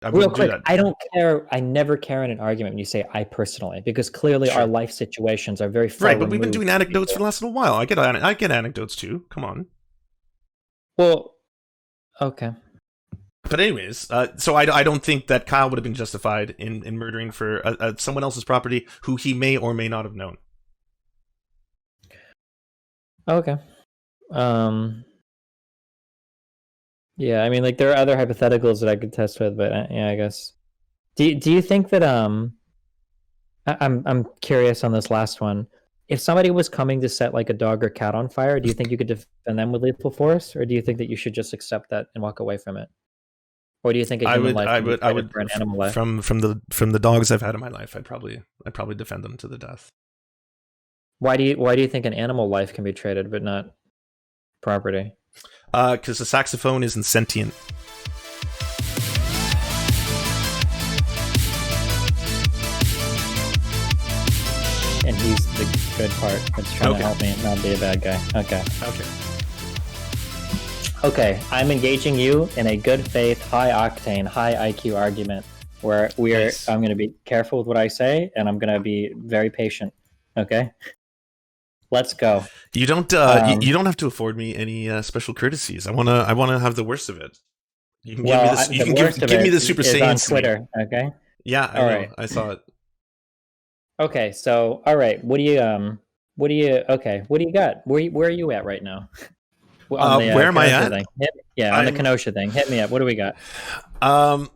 I Real wouldn't do quick, that. I don't care. I never care in an argument when you say I personally, because clearly our Sure. life situations are very far Right, but we've been removed doing from each anecdotes for other. the last little while. I get anecdotes too. Come on. Well, okay. But anyways, so I don't think that Kyle would have been justified in murdering for someone else's property who he may or may not have known. Okay. Um, yeah, I mean, like there are other hypotheticals that I could test with, but yeah, I guess. Do you think that I'm curious on this last one. If somebody was coming to set like a dog or cat on fire, do you think you could defend them with lethal force, or do you think that you should just accept that and walk away from it? Or do you think a human life can be I traded would for an animal life? from the dogs I've had in my life, I'd probably defend them to the death. Why do you think an animal life can be traded but not property? Because the saxophone isn't sentient. And he's the good part that's trying to help me not be a bad guy. Okay. Okay. Okay, I'm engaging you in a good faith, high octane, high IQ argument where Nice. I'm going to be careful with what I say and I'm going to be very patient. Okay? Let's go. You don't you don't have to afford me any special courtesies. I wanna have the worst of it. You can give me this. You The can worst of give it me the Super is Saiyan on to me. Twitter. Okay. Yeah, I All know. right. I saw it. Okay. So, all right. What do you okay? What do you got? Where are you at right now? On the Where am I Kenosha at? thing. On the Kenosha thing. Hit me up. What do we got? Well,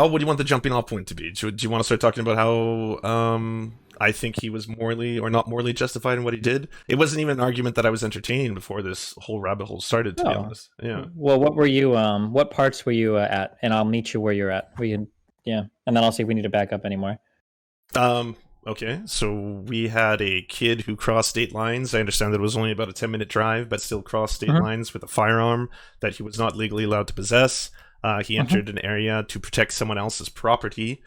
what do you want the jumping off point to be? Do you want to start talking about how I think he was morally or not morally justified in what he did? It wasn't even an argument that I was entertaining before this whole rabbit hole started, to be honest. Yeah. Well, what were you? What parts were you at? And I'll meet you where you're at. Yeah, and then I'll see if we need to back up anymore. Okay, so we had a kid who crossed state lines. I understand that it was only about a 10-minute drive, but still crossed state lines with a firearm that he was not legally allowed to possess. He entered an area to protect someone else's property.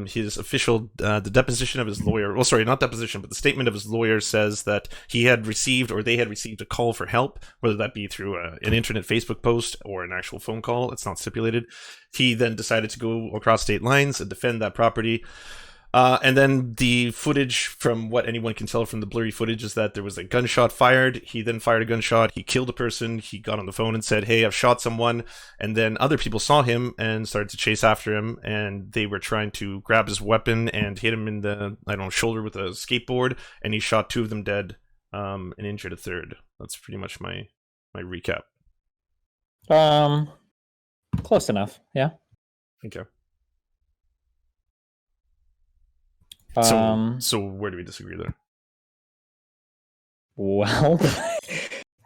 His official, the deposition of his lawyer, well, sorry, not deposition, but the statement of his lawyer says that he had received, or they had received, a call for help, whether that be through an internet Facebook post or an actual phone call. It's not stipulated. He then decided to go across state lines and defend that property. And then the footage, from what anyone can tell from the blurry footage, is that there was a gunshot fired. He then fired a gunshot. He killed a person. He got on the phone and said, "Hey, I've shot someone." And then other people saw him and started to chase after him. And they were trying to grab his weapon and hit him in the, I don't know, shoulder with a skateboard. And he shot two of them dead, and injured a third. That's pretty much my recap. Close enough. Yeah. Okay. Um. So where do we disagree there? Well,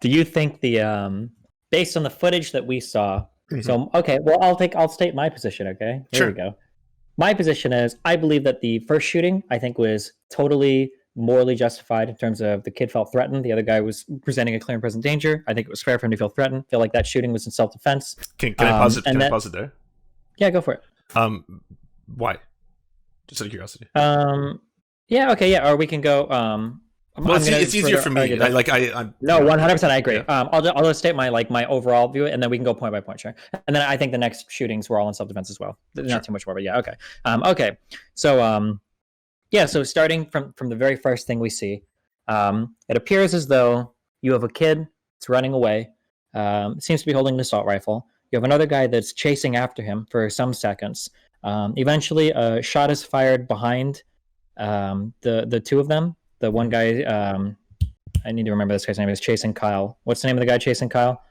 do you think based on the footage that we saw? So okay, well I'll state my position. Okay, here we go. My position is I believe that the first shooting I think was totally morally justified in terms of the kid felt threatened. The other guy was presenting a clear and present danger. I think it was fair for him to feel threatened. I feel like that shooting was in self-defense. Can I pause it? Can I pause it there? Yeah, go for it. Why? Just out of curiosity. Yeah. Okay. Yeah. Or we can go. Well, it's easier for me. I'm no, 100%. I agree. I'll just state my overall view, and then we can go point by point, sure. And then I think the next shootings were all in self-defense as well. Not too much more, but yeah. Okay. Okay. So yeah. So starting from the very first thing we see, it appears as though you have a kid that's running away. Seems to be holding an assault rifle. You have another guy that's chasing after him for some seconds. Eventually, a shot is fired behind the two of them. The one guy, I need to remember this guy's name. Is chasing Kyle. What's the name of the guy chasing Kyle?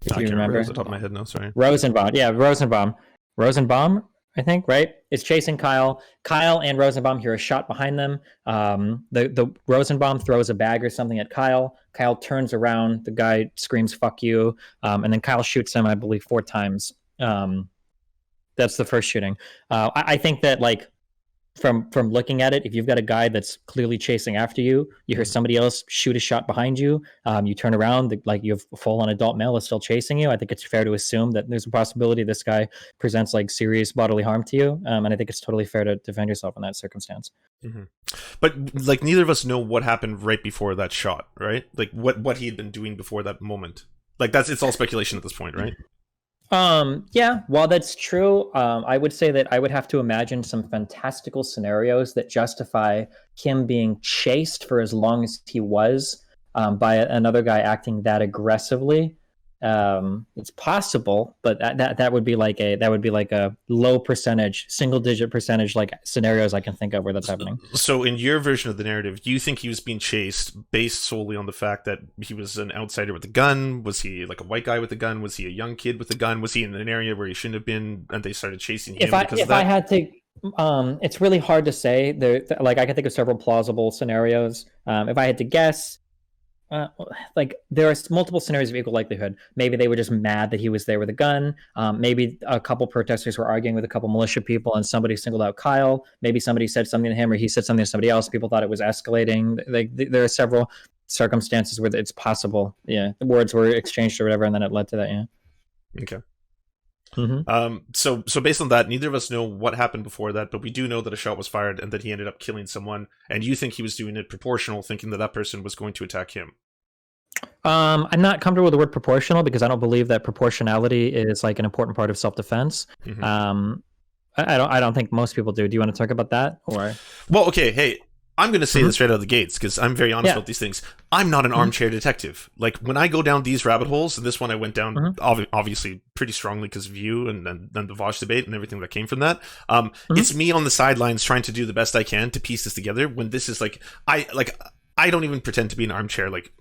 I can't remember off the top of my head. No, sorry. Rosenbaum. Yeah, Rosenbaum, I think, right? Is chasing Kyle. Kyle and Rosenbaum hear a shot behind them. The Rosenbaum throws a bag or something at Kyle. Kyle turns around. The guy screams "fuck you," and then Kyle shoots him, I believe, 4 times. That's the first shooting. I think that from looking at it, if you've got a guy that's clearly chasing after you, you hear somebody else shoot a shot behind you, you turn around, you have a full-on adult male that's still chasing you. I think it's fair to assume that there's a possibility this guy presents serious bodily harm to you, and I think it's totally fair to defend yourself in that circumstance. But neither of us know what happened right before that shot, right? What he had been doing before that moment. It's all speculation at this point, right? Yeah, while that's true, I would say that I would have to imagine some fantastical scenarios that justify him being chased for as long as he was, by another guy acting that aggressively. It's possible, but that would be like a low percentage, single digit percentage, like scenarios I can think of where that's happening. So, in your version of the narrative, you think he was being chased based solely on the fact that he was an outsider with a gun? Was he like a white guy with a gun? Was he a young kid with a gun? Was he in an area where he shouldn't have been, and they started chasing him because of If I that? had to, it's really hard to say. Like I can think of several plausible scenarios. If I had to guess, like there are multiple scenarios of equal likelihood. Maybe they were just mad that he was there with a gun. Maybe a couple protesters were arguing with a couple militia people, and somebody singled out Kyle. Maybe somebody said something to him, or he said something to somebody else. People thought it was escalating. Like there are several circumstances where it's possible. Yeah, the words were exchanged or whatever, and then it led to that. Yeah. Okay. Mm-hmm. So based on that, neither of us know what happened before that, but we do know that a shot was fired and that he ended up killing someone. And you think he was doing it proportional, thinking that that person was going to attack him. I'm not comfortable with the word proportional because I don't believe that proportionality is like an important part of self-defense. Mm-hmm. I don't think most people do. Do you want to talk about that or? Well, okay, hey, I'm going to say this right out of the gates because I'm very honest Yeah. about these things. I'm not an armchair detective. Like when I go down these rabbit holes, and this one I went down obviously pretty strongly because of you and then the Vosh debate and everything that came from that. It's me on the sidelines trying to do the best I can to piece this together. When this is like I don't even pretend to be an armchair like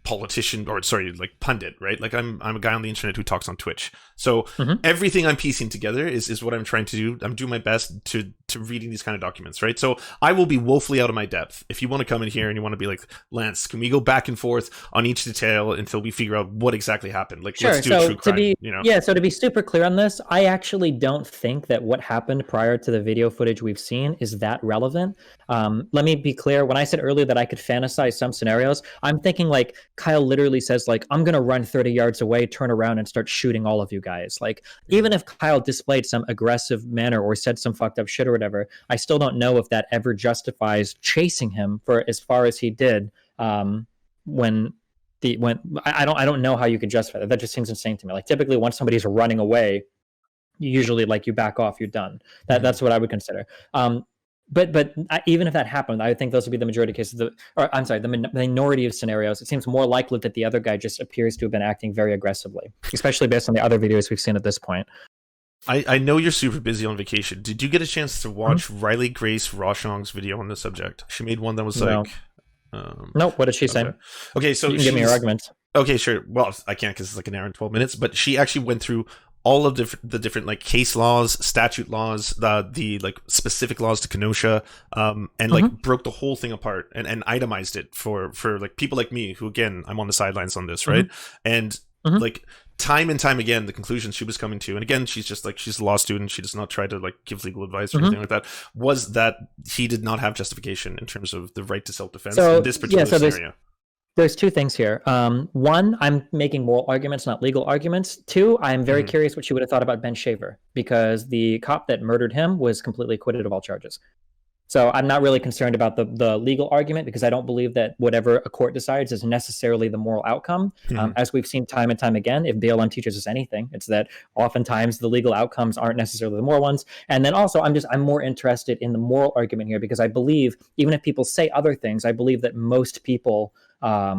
politician or sorry like pundit, right? Like I'm a guy on the internet who talks on Twitch, so everything I'm piecing together is what I'm trying to do. I'm doing my best to reading these kind of documents, right? So I will be woefully out of my depth. If you want to come in here and you want to be like, Lance, can we go back and forth on each detail until we figure out what exactly happened? Like, Sure. let's do a true crime, So to be super clear on this, I actually don't think that what happened prior to the video footage we've seen is that relevant. Let me be clear. When I said earlier that I could fantasize some scenarios, I'm thinking like Kyle literally says like, I'm going to run 30 yards away, turn around and start shooting all of you guys. Like even if Kyle displayed some aggressive manner or said some fucked up shit or whatever, I still don't know if that ever justifies chasing him for as far as he did. When I don't know how you could justify that. That just seems insane to me. Like typically once somebody's running away, usually like you back off, you're done. That's what I would consider. But even if that happened, I think those would be the majority of cases. The minority of scenarios. It seems more likely that the other guy just appears to have been acting very aggressively, especially based on the other videos we've seen at this point. I know you're super busy on vacation. Did you get a chance to watch Riley Grace Rochong's video on this subject? She made one that was like... No, what did she say? Okay, so you can give me your arguments. Okay, sure. Well, I can't because it's like an hour and 12 minutes, but she actually went through all of the different like case laws, statute laws, the like specific laws to Kenosha, and like broke the whole thing apart and itemized it for like people like me who, again, I'm on the sidelines on this, right? And like time and time again, the conclusions she was coming to, and again, she's just like, she's a law student, she does not try to like give legal advice or anything like that, was that he did not have justification in terms of the right to self-defense in this particular scenario. There's two things here. One, I'm making moral arguments, not legal arguments. Two, I'm very curious what she would have thought about Ben Shaver, because the cop that murdered him was completely acquitted of all charges. So I'm not really concerned about the legal argument, because I don't believe that whatever a court decides is necessarily the moral outcome. As we've seen time and time again, if BLM teaches us anything, it's that oftentimes the legal outcomes aren't necessarily the moral ones. And then also, I'm more interested in the moral argument here, because I believe, even if people say other things, I believe that most people are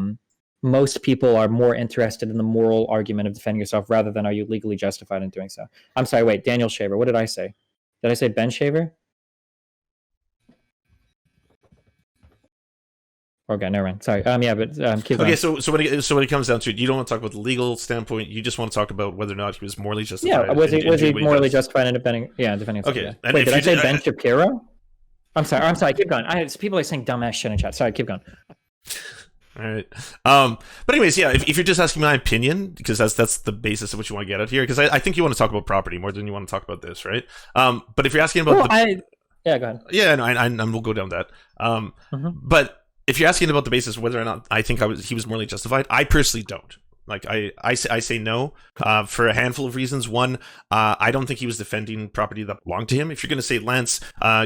more interested in the moral argument of defending yourself rather than are you legally justified in doing so. I'm sorry, wait, Daniel Shaver. What did I say? Did I say Ben Shaver? Okay, never mind. Sorry. Keep going. Okay, so when it comes down to it, you don't want to talk about the legal standpoint. You just want to talk about whether or not he was morally justified. Yeah, was he morally justified in defending himself? Okay. Yeah. Wait, did I say Ben Shapiro? I'm sorry. Keep going. People are saying dumbass shit in chat. Sorry, keep going. All right. But anyways, yeah, if you're just asking my opinion, because that's the basis of what you want to get at here, because I think you want to talk about property more than you want to talk about this, right? But if you're asking about yeah, go ahead. Yeah, and we'll go down that. But if you're asking about the basis of whether or not I think he was morally justified, I personally don't. Like I say no for a handful of reasons. One, I don't think he was defending property that belonged to him. If you're going to say, Lance,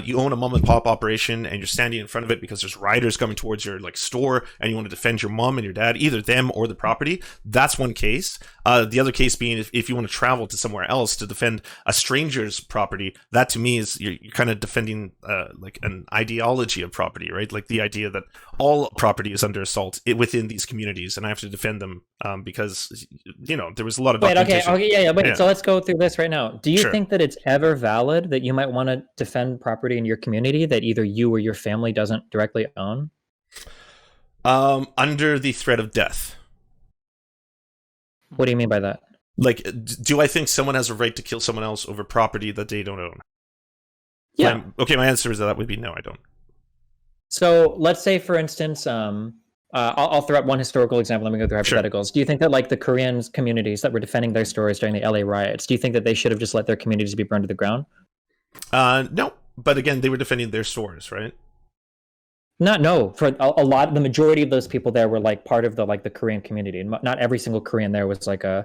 you own a mom and pop operation and you're standing in front of it because there's riders coming towards your like store and you want to defend your mom and your dad, either them or the property, that's one case. The other case being if you want to travel to somewhere else to defend a stranger's property, that to me is you're kind of defending like an ideology of property, right? Like the idea that all property is under assault within these communities, and I have to defend them because there was a lot of documentation. Okay, wait. So let's go through this right now. Do you Sure. think that it's ever valid that you might want to defend property in your community that either you or your family doesn't directly own? Under the threat of death. What do you mean by that? Like, do I think someone has a right to kill someone else over property that they don't own? Yeah. Okay, my answer is that would be no, I don't. So let's say, for instance, I'll throw out one historical example. Let me go through hypotheticals. Sure. Do you think that like the Korean communities that were defending their stores during the LA riots, do you think that they should have just let their communities be burned to the ground? No, but again, they were defending their stores, right? No, for a lot, the majority of those people there were like part of the Korean community. Not every single Korean there was like a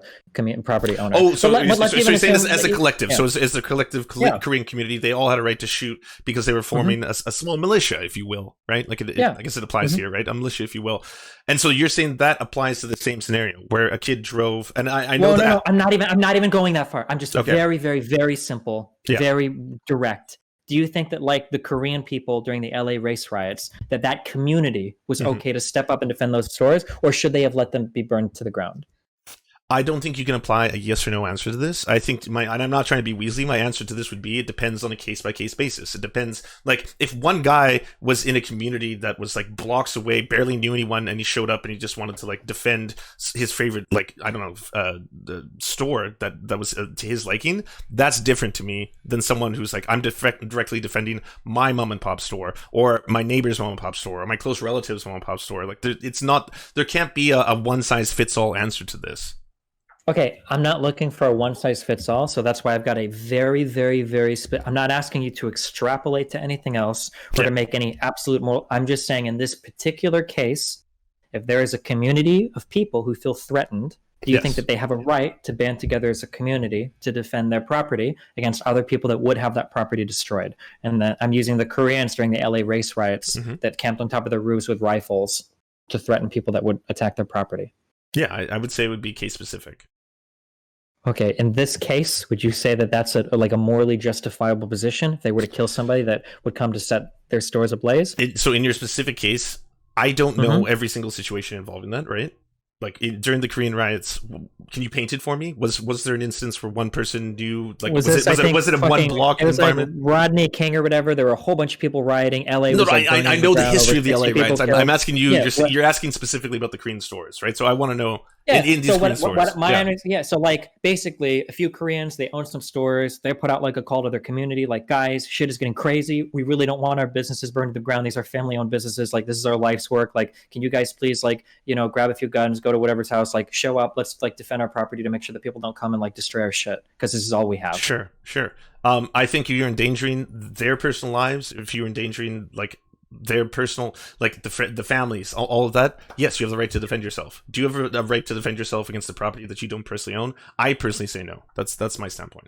property owner. Oh, so you're saying this as a collective. Yeah. So as a collective Korean community, they all had a right to shoot because they were forming a small militia, if you will, right? Like I guess it applies here, right? A militia, if you will. And so you're saying that applies to the same scenario where a kid drove, and I know that. No, I'm not even going that far. I'm just very, very, very simple, very direct. Do you think that like the Korean people during the LA race riots, that community was okay to step up and defend those stores, or should they have let them be burned to the ground? I don't think you can apply a yes or no answer to this. I think and I'm not trying to be Weasley, my answer to this would be it depends on a case-by-case basis. It depends. Like, if one guy was in a community that was, like, blocks away, barely knew anyone, and he showed up and he just wanted to, like, defend his favorite, like, I don't know, the store that was to his liking, that's different to me than someone who's like, I'm directly defending my mom-and-pop store, or my neighbor's mom-and-pop store, or my close relative's mom-and-pop store. Like, there can't be a one-size-fits-all answer to this. Okay, I'm not looking for a one-size-fits-all, so that's why I've got a very, very, very I'm not asking you to extrapolate to anything else or to make any absolute moral. I'm just saying in this particular case, if there is a community of people who feel threatened, do you think that they have a right to band together as a community to defend their property against other people that would have that property destroyed? And that I'm using the Koreans during the LA race riots that camped on top of their roofs with rifles to threaten people that would attack their property. Yeah, I would say it would be case specific. Okay, in this case, would you say that that's a morally justifiable position if they were to kill somebody that would come to set their stores ablaze? So in your specific case, I don't know every single situation involving that, right? Like during the Korean riots, can you paint it for me? Was there an instance where one person knew, like, was it a one block environment? Like Rodney King or whatever. There were a whole bunch of people rioting. LA. No, I know the history of the LA riots. I'm asking you. You're asking specifically about the Korean stores, right? So I want to know. Yeah. In these Korean stores. So like basically, a few Koreans, they own some stores. They put out like a call to their community, like, guys, shit is getting crazy. We really don't want our businesses burned to the ground. These are family-owned businesses. Like, this is our life's work. Like, can you guys please, like, grab a few guns, go to whatever's house, like, show up. Let's like defend our property to make sure that people don't come and like destroy our shit because this is all we have. Sure. I think you're endangering their personal lives. If you're endangering like their personal, like the families, all of that, yes, you have the right to defend yourself. Do you have a right to defend yourself against the property that you don't personally own? I personally say no. That's my standpoint.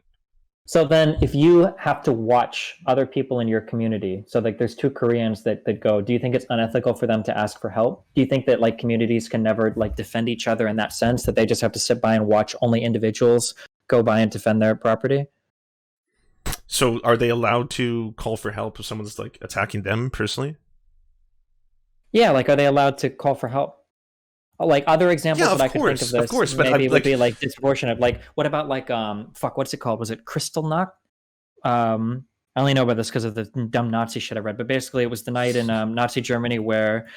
So then if you have to watch other people in your community, so like there's two Koreans that go, do you think it's unethical for them to ask for help? Do you think that like communities can never like defend each other in that sense, that they just have to sit by and watch only individuals go by and defend their property? So are they allowed to call for help if someone's like attacking them personally? Yeah, like are they allowed to call for help? Like other examples that I could think of this, of course, but maybe it would be like disproportionate. Like what about like what's it called? Was it Kristallnacht? I only know about this because of the dumb Nazi shit I read. But basically, it was the night in Nazi Germany where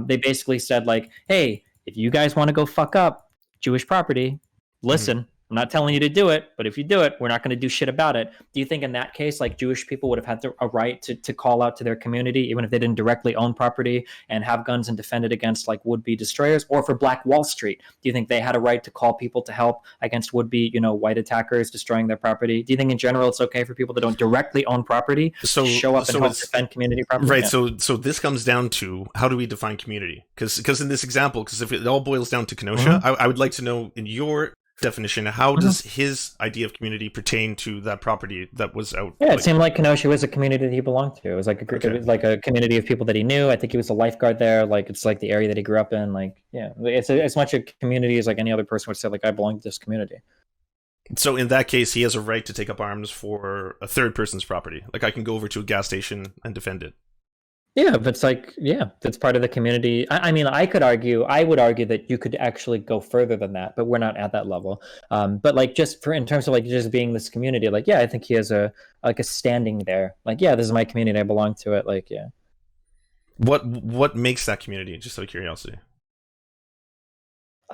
they basically said like, "Hey, if you guys want to go fuck up Jewish property, listen." I'm not telling you to do it, but if you do it, we're not going to do shit about it. Do you think in that case, like Jewish people would have had a right to call out to their community, even if they didn't directly own property and have guns and defend it against like would-be destroyers? Or for Black Wall Street, do you think they had a right to call people to help against would-be, white attackers destroying their property? Do you think in general it's okay for people that don't directly own property to show up and help defend community property? Right. Yeah. So this comes down to how do we define community? Because in this example, because if it all boils down to Kenosha, I would like to know in your definition, how Mhm. does his idea of community pertain to that property that was out? Yeah, it Like, seemed like Kenosha was a community that he belonged to. It was like it okay. was like a community of people that he knew. I think he was a lifeguard there. Like it's like the area that he grew up in. Like yeah, it's as much a community as like any other person would say. Like I belong to this community. So in that case, he has a right to take up arms for a third person's property. Like I can go over to a gas station and defend it. Yeah, but it's like yeah, that's part of the community. I mean, I would argue that you could actually go further than that, but we're not at that level. But like just for in terms of like just being this community, like yeah, I think he has a like a standing there. Like yeah, this is my community. I belong to it. Like yeah. What makes that community? Just out of curiosity.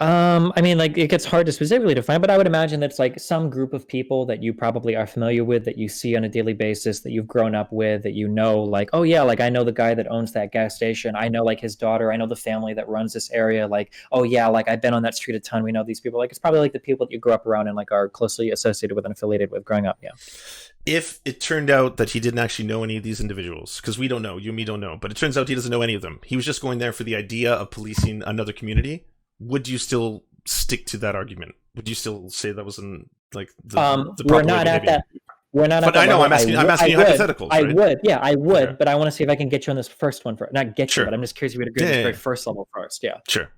I mean, like it gets hard to specifically define, but I would imagine that's like some group of people that you probably are familiar with, that you see on a daily basis, that you've grown up with, that you know, like, oh yeah, like I know the guy that owns that gas station. I know like his daughter. I know the family that runs this area. Like, oh yeah, like I've been on that street a ton. We know these people. Like it's probably like the people that you grew up around and like are closely associated with and affiliated with growing up. Yeah. If it turned out that he didn't actually know any of these individuals, because we don't know, you and me don't know, but it turns out he doesn't know any of them. He was just going there for the idea of policing another community. Would you still stick to that argument? Would you still say that was in like the We're proper way not of at behaving? that. We're not at But that I know level. I'm asking you hypotheticals, I right? would. Yeah, I would. Okay. But I want to see if I can get you on this first one. For not get you, Sure. but I'm just curious if you'd agree Yeah, on this yeah, very yeah. first level first. Yeah. Sure.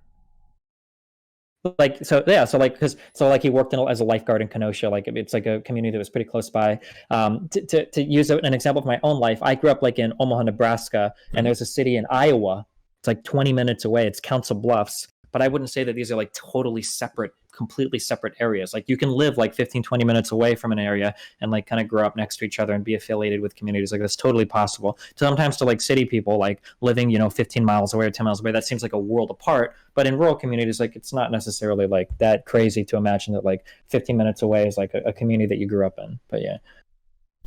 Like so yeah so like because so like he worked as a lifeguard in Kenosha. Like it's like a community that was pretty close by. To use an example of my own life, I grew up like in Omaha, Nebraska, and Mhm. there's a city in Iowa. It's like 20 minutes away. It's Council Bluffs, but I wouldn't say that these are like totally separate, completely separate areas. Like you can live like 15-20 minutes away from an area and like kind of grow up next to each other and be affiliated with communities. Like that's totally possible. Sometimes to like city people, like living 15 miles away or 10 miles away, that seems like a world apart. But in rural communities, like it's not necessarily like that crazy to imagine that like 15 minutes away is like a community that you grew up in. But yeah.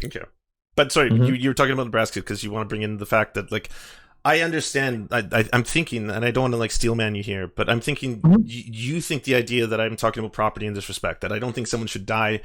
Okay. But sorry, Mm-hmm. you were talking about Nebraska because you want to bring in the fact that like I understand. I'm thinking, and I don't want to like steelman you here, but I'm thinking Mm-hmm. you think the idea that I'm talking about property in this respect, that I don't think someone should die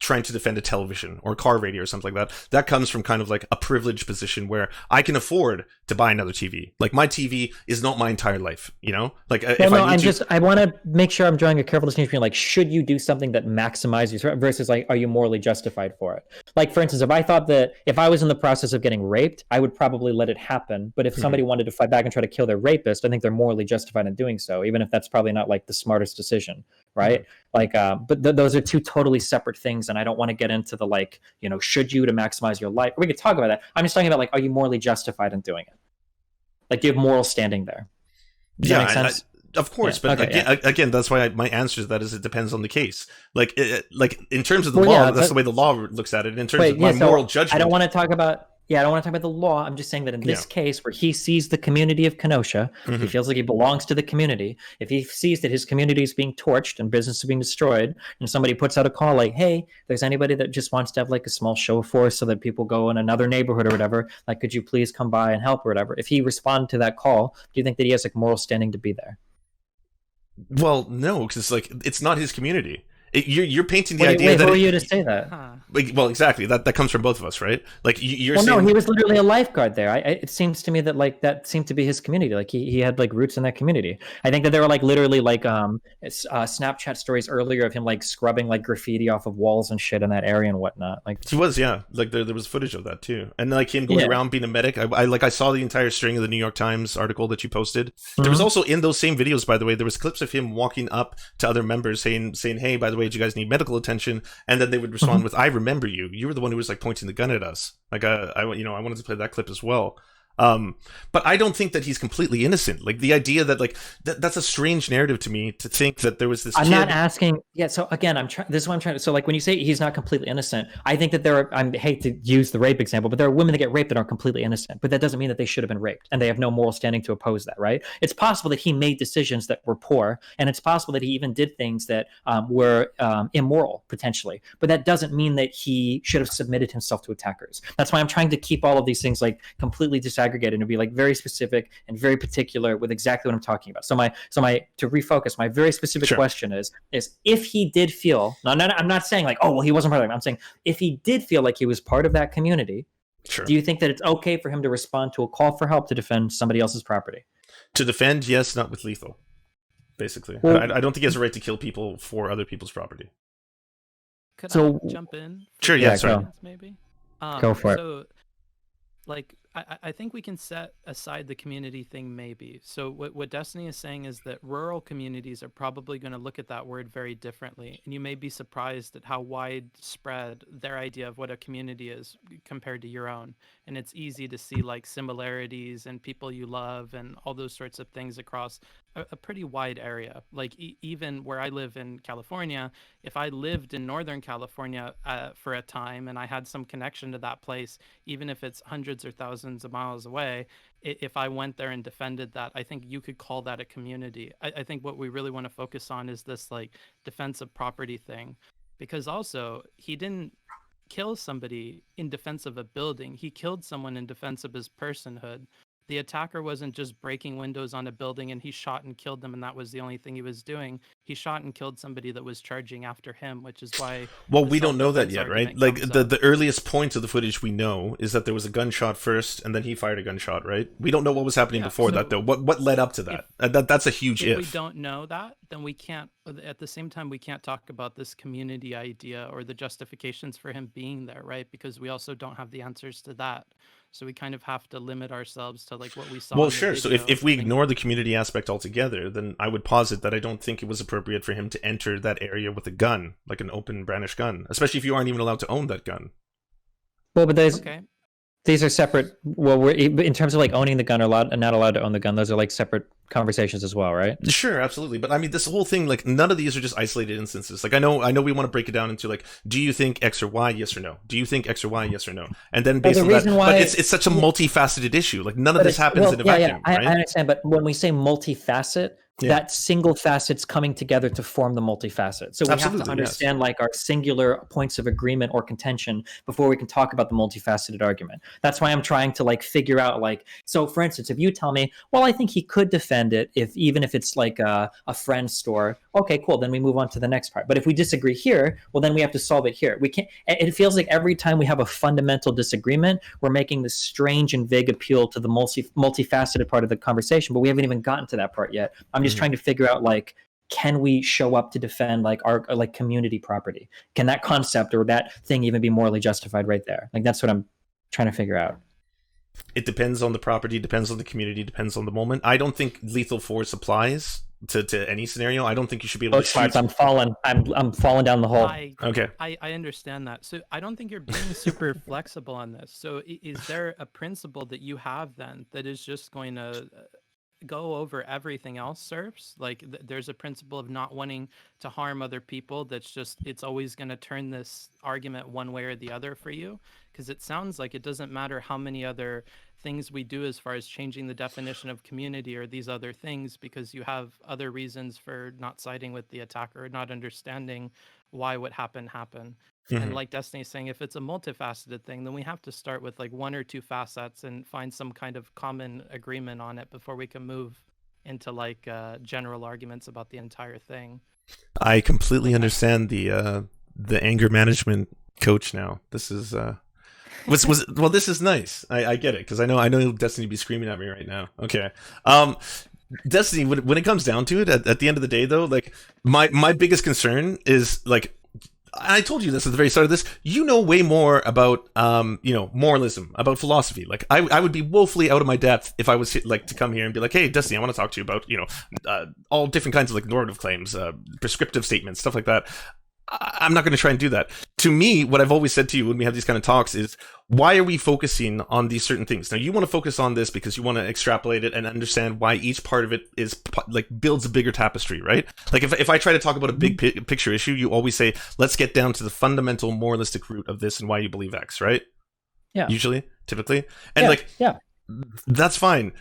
trying to defend a television or a car radio or something like that. That comes from kind of like a privileged position where I can afford to buy another TV. Like my TV is not my entire life, you know. Like Well, if no, I need to, I want to make sure I'm drawing a careful distinction between like, should you do something that maximizes your threat versus like, are you morally justified for it? Like, for instance, if I thought that if I was in the process of getting raped, I would probably let it happen. But if somebody wanted to fight back and try to kill their rapist, I think they're morally justified in doing so, even if that's probably not like the smartest decision, right? Like, but those are two totally separate things, and I don't want to get into the like, should you to maximize your life? We could talk about that. I'm just talking about like, are you morally justified in doing it? Like, do you have moral standing there? Does that make sense? Of course, Yeah. but Okay. again, that's why my answer to that is it depends on the case. Like, like in terms of the Well, law, yeah, that's the but way the law looks at it. In terms wait, of my yeah. So moral judgment, I don't want to talk about. Yeah, I don't want to talk about the law. I'm just saying that in this case, where he sees the community of Kenosha, he feels like he belongs to the community. If he sees that his community is being torched and business is being destroyed, and somebody puts out a call like, "Hey, there's anybody that just wants to have like a small show of force so that people go in another neighborhood or whatever, like, could you please come by and help or whatever?" If he responded to that call, do you think that he has like moral standing to be there? well, no, because like it's not his community. You're painting the Wait, idea wait, that who are you to say that? Huh. well, exactly that comes from both of us, right? Like you're Well, no, saying, he was literally a lifeguard there. It seems to me that like that seemed to be his community. Like he had like roots in that community. I think that there were like literally like Snapchat stories earlier of him like scrubbing like graffiti off of walls and shit in that area and whatnot. Like he was, yeah. Like there was footage of that too, and like him going Yeah. around being a medic. I saw the entire string of the New York Times article that you posted. There was also in those same videos, by the way, there was clips of him walking up to other members saying, "Hey, by the way, do you guys need medical attention?" And then they would respond with, "I remember you. You were the one who was like pointing the gun at us." Like I wanted to play that clip as well. But I don't think that he's completely innocent. Like the idea that like that's a strange narrative to me to think that there was this. I'm kid. not asking. Yeah. So again, I'm trying. This is what I'm trying to. So like when you say he's not completely innocent, I think that there are. I hate to use the rape example, but there are women that get raped that aren't completely innocent. But that doesn't mean that they should have been raped, and they have no moral standing to oppose that. Right? It's possible that he made decisions that were poor, and it's possible that he even did things that were immoral potentially. But that doesn't mean that he should have submitted himself to attackers. That's why I'm trying to keep all of these things like completely disaggregated and be like very specific and very particular with exactly what I'm talking about. So my to refocus, my very specific Sure. question is if he did feel, I'm not saying like, oh well, he wasn't part of it. I'm saying if he did feel like he was part of that community, Sure. do you think that it's okay for him to respond to a call for help to defend somebody else's property? To defend, yes, not with lethal. basically. Well, I don't think he has a right to kill people for other people's property. Could So- I jump in? for Sure, 2 yeah, sorry. seconds, maybe. Go for it. So, like, I think we can set aside the community thing, maybe. So what Destiny is saying is that rural communities are probably going to look at that word very differently, and you may be surprised at how widespread their idea of what a community is compared to your own. And it's easy to see like similarities and people you love and all those sorts of things across a pretty wide area. Like even where I live in California, if I lived in Northern California for a time and I had some connection to that place, even if it's hundreds or thousands of miles away, if I went there and defended that, I think you could call that a community. I think what we really want to focus on is this like defense of property thing, because also he didn't kill somebody in defense of a building. He killed someone in defense of his personhood. The attacker wasn't just breaking windows on a building and he shot and killed them and that was the only thing he was doing. He shot and killed somebody that was charging after him, which is why... Well, we don't know that yet, right? Like, the earliest point of the footage we know is that there was a gunshot first, and then he fired a gunshot, right? We don't know what was happening before that, though. What led up to that? That's a huge if. If we don't know that, then we can't... At the same time, we can't talk about this community idea or the justifications for him being there, right? Because we also don't have the answers to that. So we kind of have to limit ourselves to like what we saw. Well, sure. So if we ignore the community aspect altogether, then I would posit that I don't think it was appropriate for him to enter that area with a gun, like an open brandished gun, especially if you aren't even allowed to own that gun. Well, but these are separate. Well, we're in terms of like owning the gun or not allowed to own the gun. Those are like separate conversations as well, right? Sure, absolutely. But I mean, this whole thing, like, none of these are just isolated instances. Like, I know we want to break it down into like, do you think X or Y, yes or no? Do you think X or Y, yes or no? And then based on that, but it's such a multifaceted issue. Like, none of this happens in a vacuum. Yeah, right? I understand. But when we say multifacet, that single facet's coming together to form the multifacet. So we have to understand like our singular points of agreement or contention before we can talk about the multifaceted argument. That's why I'm trying to like figure out like, so for instance, if you tell me, well, I think he could defend it even if it's like a friend's store. Okay, cool. Then we move on to the next part. But if we disagree here, well, then we have to solve it here. We can't. It feels like every time we have a fundamental disagreement, we're making this strange and vague appeal to the multifaceted part of the conversation, but we haven't even gotten to that part yet. I'm just trying to figure out like, can we show up to defend like our like community property? Can that concept or that thing even be morally justified right there? Like that's what I'm trying to figure out. It depends on the property, depends on the community, depends on the moment. I don't think lethal force applies to any scenario. I don't think you should be able to shoot. I'm falling down the hole. I understand that. So I don't think you're being super flexible on this. So is there a principle that you have then that is just going to go over everything else, Serfs? Like there's a principle of not wanting to harm other people that's just, it's always going to turn this argument one way or the other for you? Because it sounds like it doesn't matter how many other things we do as far as changing the definition of community or these other things, because you have other reasons for not siding with the attacker, not understanding why what happened. And like Destiny's saying, if it's a multifaceted thing, then we have to start with like one or two facets and find some kind of common agreement on it before we can move into like general arguments about the entire thing. I completely understand the anger management coach now. This is well, this is nice. I get it, because I know Destiny be screaming at me right now. Okay. Destiny, when it comes down to it, at the end of the day though, like my biggest concern is like, I told you this at the very start of this, you know way more about moralism, about philosophy. Like I would be woefully out of my depth if I was like to come here and be like, hey Destiny, I want to talk to you about all different kinds of like normative claims, prescriptive statements, stuff like that. I'm not going to try and do that. To me, what I've always said to you when we have these kind of talks is, why are we focusing on these certain things? Now, you want to focus on this because you want to extrapolate it and understand why each part of it is like builds a bigger tapestry, right? Like if I try to talk about a big picture issue, you always say, let's get down to the fundamental moralistic root of this and why you believe X, right? Yeah. Usually, typically. And that's fine.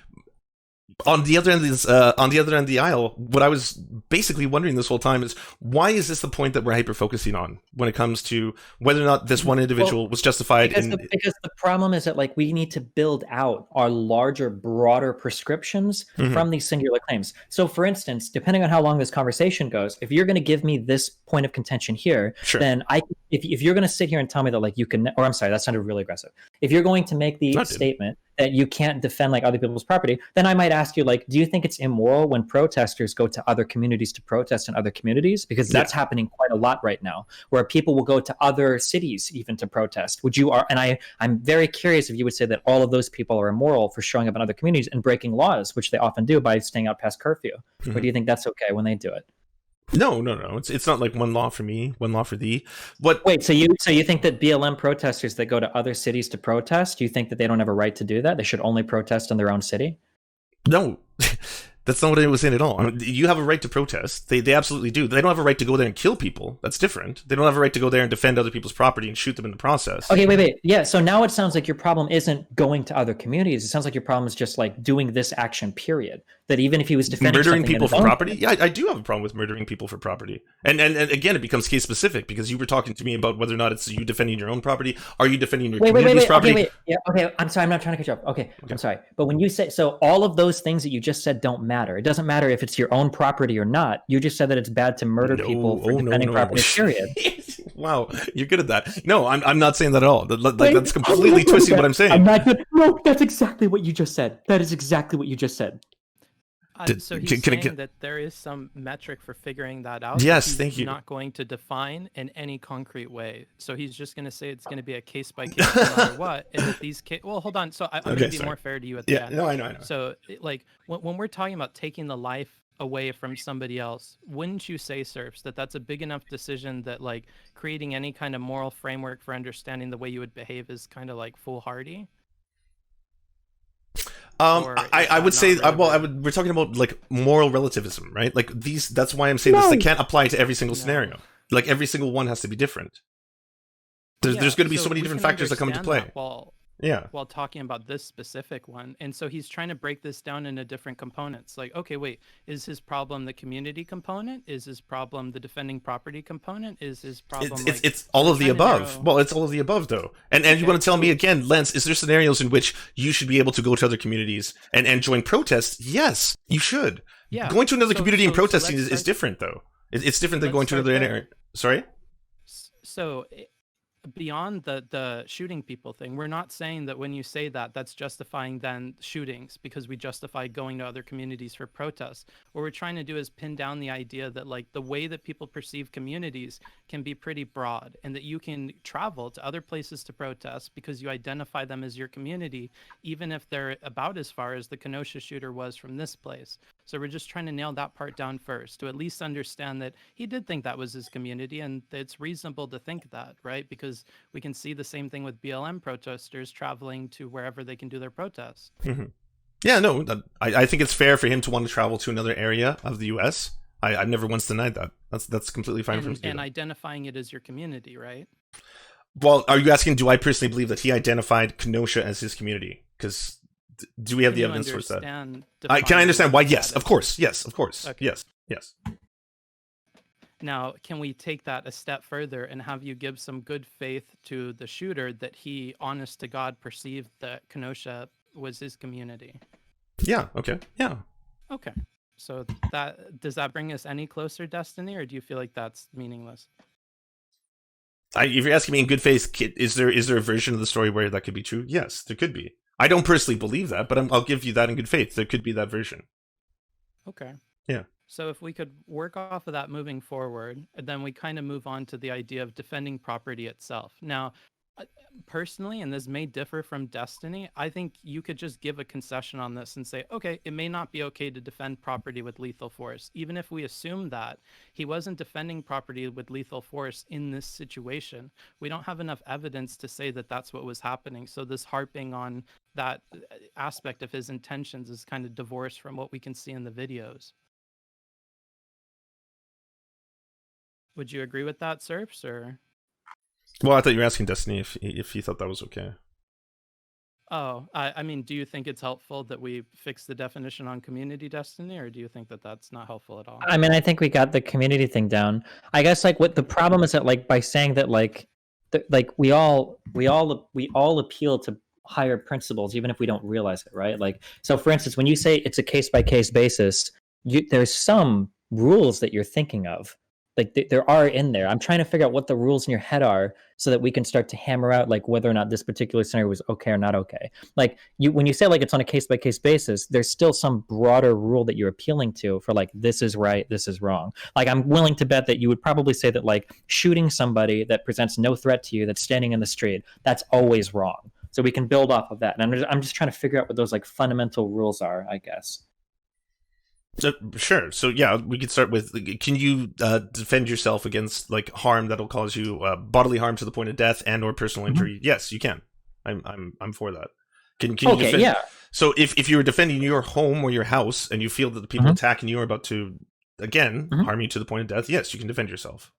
On the other end of the aisle, what I was basically wondering this whole time is, why is this the point that we're hyper focusing on when it comes to whether or not this one individual was justified? Because the problem is that like we need to build out our larger, broader prescriptions from these singular claims. So, for instance, depending on how long this conversation goes, if you're going to give me this point of contention here, then if you're going to sit here and tell me that like you can, or I'm sorry, that sounded really aggressive. If you're going to make the statement that you can't defend like other people's property, then I might ask you, like, do you think it's immoral when protesters go to other communities to protest in other communities? Because that's happening quite a lot right now, where people will go to other cities even to protest. Would you? I'm very curious if you would say that all of those people are immoral for showing up in other communities and breaking laws, which they often do by staying out past curfew. Or do you think that's okay when they do it? No. It's not like one law for me, one law for thee. What? Wait, so you think that BLM protesters that go to other cities to protest, do you think that they don't have a right to do that? They should only protest in their own city? No. That's not what I was saying at all. I mean, you have a right to protest. They absolutely do. They don't have a right to go there and kill people. That's different. They don't have a right to go there and defend other people's property and shoot them in the process. Okay, wait. Yeah, so now it sounds like your problem isn't going to other communities. It sounds like your problem is just like doing this action, period. That even if he was defending murdering people for property? Country, Yeah, I do have a problem with murdering people for property. And again, it becomes case specific because you were talking to me about whether or not it's you defending your own property. Are you defending your community's property? Okay, yeah, okay. I'm sorry, I'm not trying to cut you off. Okay, I'm sorry. But when you say, so all of those things that you just said don't matter. It doesn't matter if it's your own property or not. You just said that it's bad to murder people for defending property, period. Wow, you're good at that. No, I'm not saying that at all. That's completely twisting what I'm saying. I'm not good. No, that's exactly what you just said. That is exactly what you just said. So he's saying that there is some metric for figuring that out. Yes, thank you. Not going to define in any concrete way. So he's just going to say it's going to be a case by case no matter what. And that these well, hold on. So I'm going to be more fair to you at the end. No, I know. So like when we're talking about taking the life away from somebody else, wouldn't you say, Serfs, that that's a big enough decision that like creating any kind of moral framework for understanding the way you would behave is kind of like foolhardy? I would say, we're talking about like moral relativism, right? Like that's why I'm saying this. They can't apply to every single scenario. Like every single one has to be different. There's going to be so many different factors that come into play. While talking about this specific one. And so he's trying to break this down into different components. Like, okay, wait, is his problem the community component? Is his problem the defending property component? Is his problem it's all of the above. Well, it's all of the above though. And you want to tell me again, Lance, is there scenarios in which you should be able to go to other communities and join protests? Yes, you should. Yeah. Going to another community and protesting is different though. It's different than going to another area. Sorry? So beyond the shooting people thing, we're not saying that when you say that that's justifying then shootings because we justify going to other communities for protests. What we're trying to do is pin down the idea that like the way that people perceive communities can be pretty broad and that you can travel to other places to protest because you identify them as your community, even if they're about as far as the Kenosha shooter was from this place. So we're just trying to nail that part down first to at least understand that he did think that was his community and it's reasonable to think that, right? Because we can see the same thing with BLM protesters traveling to wherever they can do their protests. Mm-hmm. Yeah, no, I think it's fair for him to want to travel to another area of the U.S. I've never once denied that. That's completely fine for him to do and that. identifying it as your community, right? Well, are you asking, do I personally believe that he identified Kenosha as his community? Because do we have the evidence for that? Can I understand why? Yes, of course. Yes, of course. Okay. Yes. Now, can we take that a step further and have you give some good faith to the shooter that he, honest to God, perceived that Kenosha was his community? Yeah, okay. Yeah. Okay. So does that bring us any closer, Destiny, or do you feel like that's meaningless? If you're asking me in good faith, is there a version of the story where that could be true? Yes, there could be. I don't personally believe that, but I'll give you that in good faith. There could be that version. Okay. Yeah. So if we could work off of that moving forward, then we kind of move on to the idea of defending property itself. Now, personally, and this may differ from Destiny, I think you could just give a concession on this and say, okay, it may not be okay to defend property with lethal force. Even if we assume that he wasn't defending property with lethal force in this situation, we don't have enough evidence to say that that's what was happening. So this harping on that aspect of his intentions is kind of divorced from what we can see in the videos. Would you agree with that, Serfs, or? Well, I thought you were asking Destiny if he thought that was okay. Oh, I mean, do you think it's helpful that we fix the definition on community, Destiny, or do you think that that's not helpful at all? I mean, I think we got the community thing down. I guess like what the problem is that like by saying that like we all appeal to higher principles even if we don't realize it, right? Like, so for instance, when you say it's a case by case basis, there's some rules that you're thinking of Like there are in there. I'm trying to figure out what the rules in your head are so that we can start to hammer out like whether or not this particular scenario was okay or not okay. Like when you say like it's on a case by case basis, there's still some broader rule that you're appealing to for like this is right, this is wrong. Like I'm willing to bet that you would probably say that like shooting somebody that presents no threat to you that's standing in the street, that's always wrong. So we can build off of that. And I'm just trying to figure out what those like fundamental rules are, I guess. Sure. So yeah, we could start with: can you defend yourself against like harm that'll cause you bodily harm to the point of death and or personal injury? Yes, you can. I'm for that. Can you Okay, defend? yeah. So if you were defending your home or your house and you feel that the people attacking you are about to again harm you to the point of death, yes, you can defend yourself.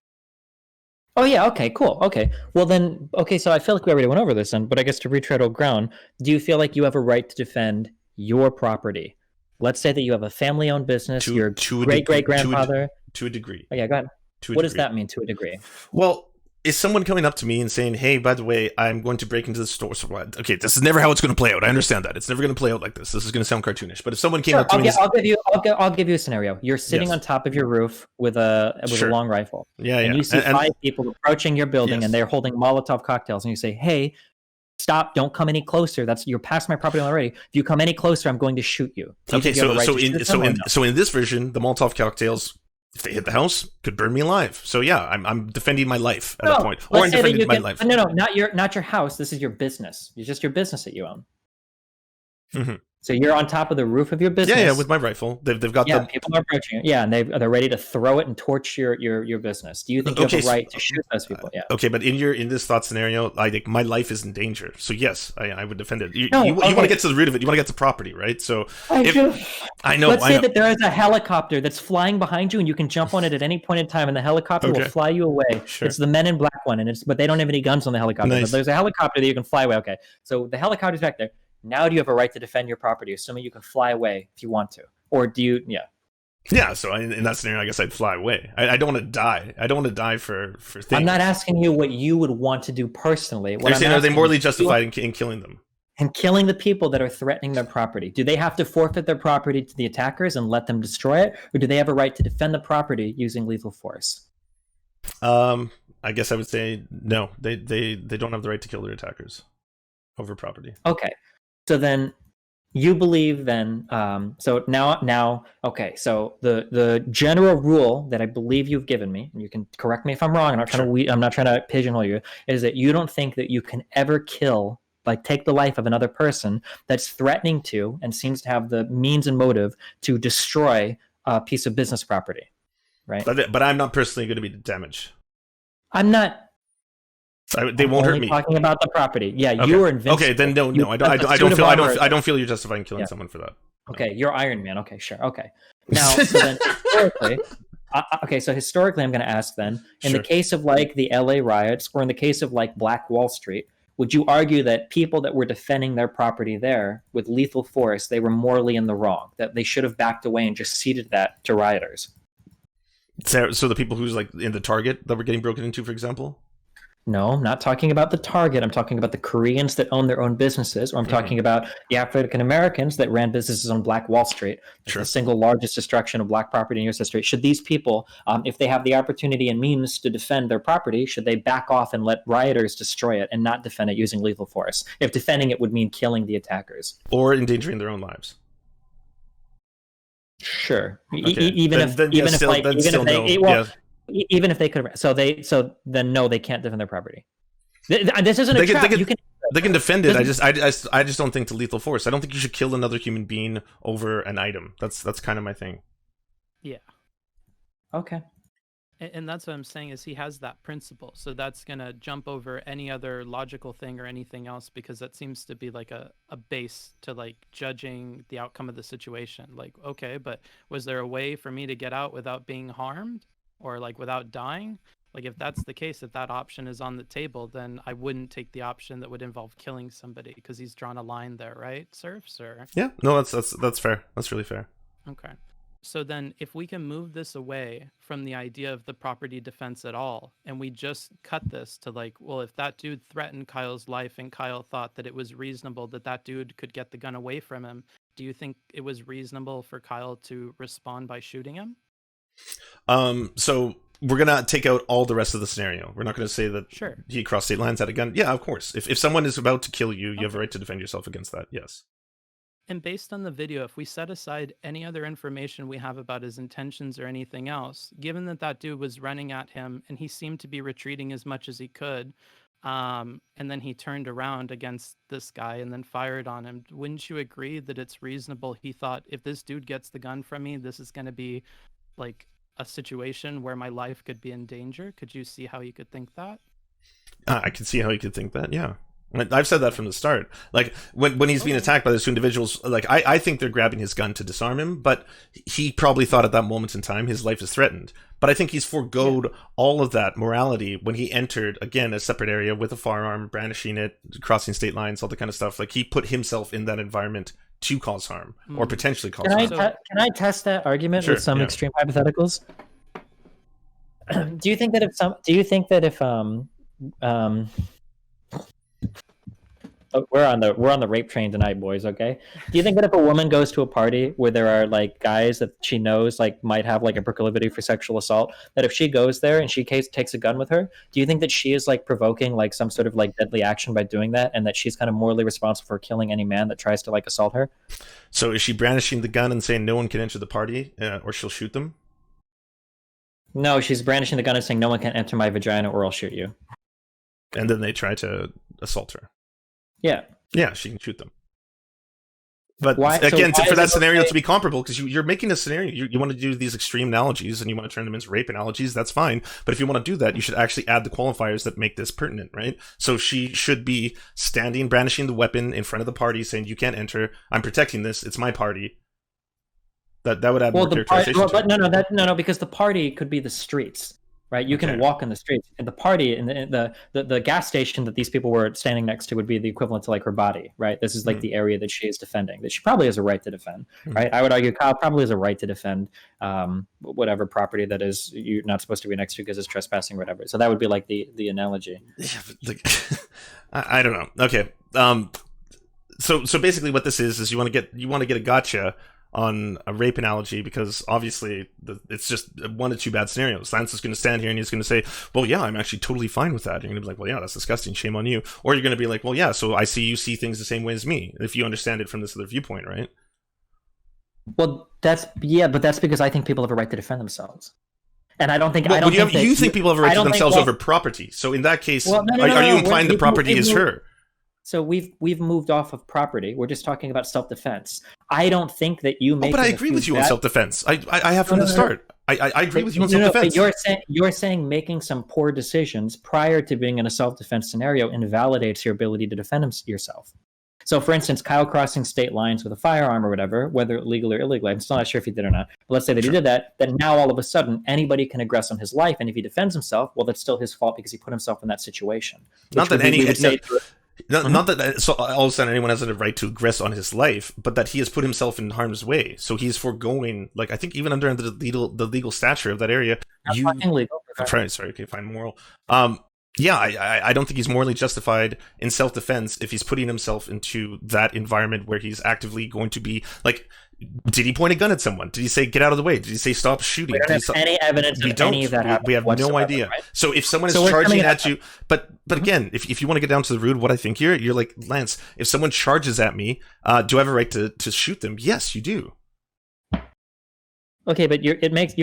Oh yeah, okay, cool. Okay. Well then, okay, so I feel like we already went over this then, but I guess to retread old ground, do you feel like you have a right to defend your property? Let's say that you have a family-owned business, your great-great-grandfather. To a degree. Oh yeah, go ahead. What does that mean, to a degree? Well, is someone coming up to me and saying, "Hey, by the way, I'm going to break into the store"? So, okay, this is never how it's going to play out. I understand that it's never going to play out like this. This is going to sound cartoonish. But if someone came up to me, I'll give you a scenario. You're sitting on top of your roof with a long rifle, and you see five people approaching your building, and they're holding Molotov cocktails, and you say, "Hey, stop, don't come any closer. You're past my property already. If you come any closer, I'm going to shoot you." Okay, so in this version, the Molotov cocktails, if they hit the house, could burn me alive. So yeah, I'm defending my life at that point. Or I'm defending my life. No, not your house. This is your business. It's just your business that you own. Mm-hmm. So you're on top of the roof of your business. Yeah, with my rifle. They've got people are approaching it. Yeah, and they're ready to throw it and torch your business. Do you think you have a right to shoot those people? Yeah. Okay, but in this thought scenario, I think my life is in danger. So yes, I would defend it. You want to get to the root of it. You want to get to property, right? So I know. Let's say that there is a helicopter that's flying behind you, and you can jump on it at any point in time, and the helicopter will fly you away. Sure. It's the Men in Black one, but they don't have any guns on the helicopter. Nice. But there's a helicopter that you can fly away. Okay, so the helicopter's back there. Now do you have a right to defend your property, assuming you can fly away if you want to? Or do you, Yeah, so in that scenario, I guess I'd fly away. I don't want to die. I don't want to die for things. I'm not asking you what you would want to do personally. You're saying, are they morally justified in killing them? And killing the people that are threatening their property. Do they have to forfeit their property to the attackers and let them destroy it? Or do they have a right to defend the property using lethal force? I guess I would say no. They don't have the right to kill their attackers over property. Okay. So then you believe then, so now, okay, so the general rule that I believe you've given me, and you can correct me if I'm wrong, I'm not trying to pigeonhole you, is that you don't think that you can ever take the life of another person that's threatening to and seems to have the means and motive to destroy a piece of business property, right? But I'm not personally going to be damaged. I'm not. They won't hurt me. Talking about the property, yeah. Okay. You are invincible. Okay, then no. I don't feel you're justifying killing someone for that. Okay, you're Iron Man. Okay, sure. Okay. Now, so then historically, I'm going to ask then, in the case of like the LA riots, or in the case of like Black Wall Street, would you argue that people that were defending their property there with lethal force, they were morally in the wrong, that they should have backed away and just ceded that to rioters? So the people who's like in the Target that were getting broken into, for example? No, I'm not talking about the Target. I'm talking about the Koreans that own their own businesses, or I'm talking about the African Americans that ran businesses on Black Wall Street. The single largest destruction of Black property in U.S. history. Should these people, if they have the opportunity and means to defend their property, should they back off and let rioters destroy it and not defend it using lethal force? If defending it would mean killing the attackers. Or endangering their own lives. Sure. Okay. Even if they could, then no, they can't defend their property. This isn't a trap. They can defend it. I just don't think to lethal force. I don't think you should kill another human being over an item. That's kind of my thing. Yeah. Okay. And that's what I'm saying is he has that principle. So that's going to jump over any other logical thing or anything else, because that seems to be like a base to like judging the outcome of the situation. Like, okay, but was there a way for me to get out without being harmed? Or like without dying? Like if that's the case, if that option is on the table, then I wouldn't take the option that would involve killing somebody, because he's drawn a line there, right, Serfs? Or yeah, no, that's fair. That's really fair. Okay. So then if we can move this away from the idea of the property defense at all, and we just cut this to like, well, if that dude threatened Kyle's life and Kyle thought that it was reasonable that dude could get the gun away from him, do you think it was reasonable for Kyle to respond by shooting him? So we're gonna take out all the rest of the scenario. We're not gonna say that Sure. he crossed state lines, had a gun. Yeah, of course. If someone is about to kill you, you have a right to defend yourself against that. Yes. And based on the video, if we set aside any other information we have about his intentions or anything else, given that that dude was running at him and he seemed to be retreating as much as he could, and then he turned around against this guy and then fired on him, wouldn't you agree that it's reasonable he thought, if this dude gets the gun from me, this is going to be like a situation where my life could be in danger? Could you see how you could think that? I can see how you could think that. Yeah. I've said that from the start. Like when he's being attacked by those two individuals, like I think they're grabbing his gun to disarm him, but he probably thought at that moment in time his life is threatened. But I think he's foregoed all of that morality when he entered, again, a separate area with a firearm, brandishing it, crossing state lines, all that kind of stuff. Like he put himself in that environment to cause harm or potentially cause harm. Can I test that argument with some extreme hypotheticals? Do you think that if we're on the rape train tonight, boys, okay? Do you think that if a woman goes to a party where there are like guys that she knows like might have like a proclivity for sexual assault, that if she goes there and she takes a gun with her, do you think that she is like provoking like some sort of like deadly action by doing that, and that she's kind of morally responsible for killing any man that tries to like assault her? So is she brandishing the gun and saying no one can enter the party, or she'll shoot them? No, she's brandishing the gun and saying no one can enter my vagina or I'll shoot you. And then they try to assault her. Yeah. Yeah, she can shoot them. But why, again, so for that scenario okay to be comparable, because you're making a scenario, you want to do these extreme analogies and you want to turn them into rape analogies, that's fine. But if you want to do that, you should actually add the qualifiers that make this pertinent, right? So she should be standing, brandishing the weapon in front of the party, saying, you can't enter, I'm protecting this, it's my party. That would add more characterization. But no, because the party could be the streets. Right, you can walk in the streets, and the party and the gas station that these people were standing next to would be the equivalent to like her body. Right, this is like the area that she is defending, that she probably has a right to defend. Right, I would argue Kyle probably has a right to defend whatever property that is you're not supposed to be next to because it's trespassing or whatever. So that would be like the analogy. Yeah, but like, I don't know. Okay, so basically what this is you want to get a gotcha on a rape analogy, because obviously it's just one of two bad scenarios. Lance is going to stand here and he's going to say, well, yeah, I'm actually totally fine with that. You're going to be like, well, yeah, that's disgusting, shame on you. Or you're going to be like, well, yeah, so I see you see things the same way as me, if you understand it from this other viewpoint, right? Well, but that's because I think people have a right to defend themselves. And I don't think you think people have a right to themselves over property. So in that case, are you implying the property is her? So we've moved off of property. We're just talking about self-defense. I don't think that you make. But I agree with you on self-defense. I have from the start. I agree with you on self-defense. You're saying making some poor decisions prior to being in a self-defense scenario invalidates your ability to defend yourself. So, for instance, Kyle crossing state lines with a firearm or whatever, whether legal or illegal, I'm still not sure if he did or not. But let's say that he did that, then now all of a sudden anybody can aggress on his life, and if he defends himself, well, that's still his fault because he put himself in that situation. Not that Not that so all of a sudden anyone has a right to aggress on his life, but that he has put himself in harm's way. So he's foregoing, like, I think even under the legal stature of that area, fine, moral. Yeah, I don't think he's morally justified in self-defense if he's putting himself into that environment where he's actively going to be like. Did he point a gun at someone? Did he say get out of the way? Did he say stop shooting? We don't have any evidence of any of that. We have no idea. Right? So if someone is charging at you, but again, if you want to get down to the root, what I think you're like, Lance, if someone charges at me, do I have a right to shoot them? Yes, you do. Okay, but you're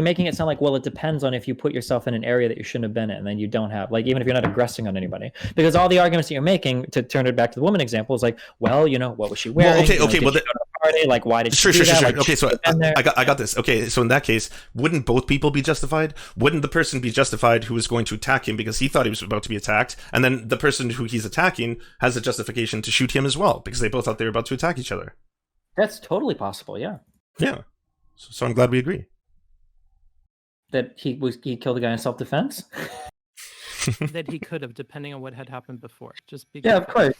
making it sound like, well, it depends on if you put yourself in an area that you shouldn't have been in, then you don't have, like, even if you're not aggressing on anybody. Because all the arguments that you're making, to turn it back to the woman example, is like, well, what was she wearing? Well, okay, well, party? Like, why did she do that? Like, okay, so I got this. Okay, so in that case, wouldn't both people be justified? Wouldn't the person be justified who was going to attack him because he thought he was about to be attacked, and then the person who he's attacking has a justification to shoot him as well because they both thought they were about to attack each other? That's totally possible. Yeah. Yeah. So I'm glad we agree. That he killed a guy in self-defense? That he could have, depending on what had happened before. Just be of course.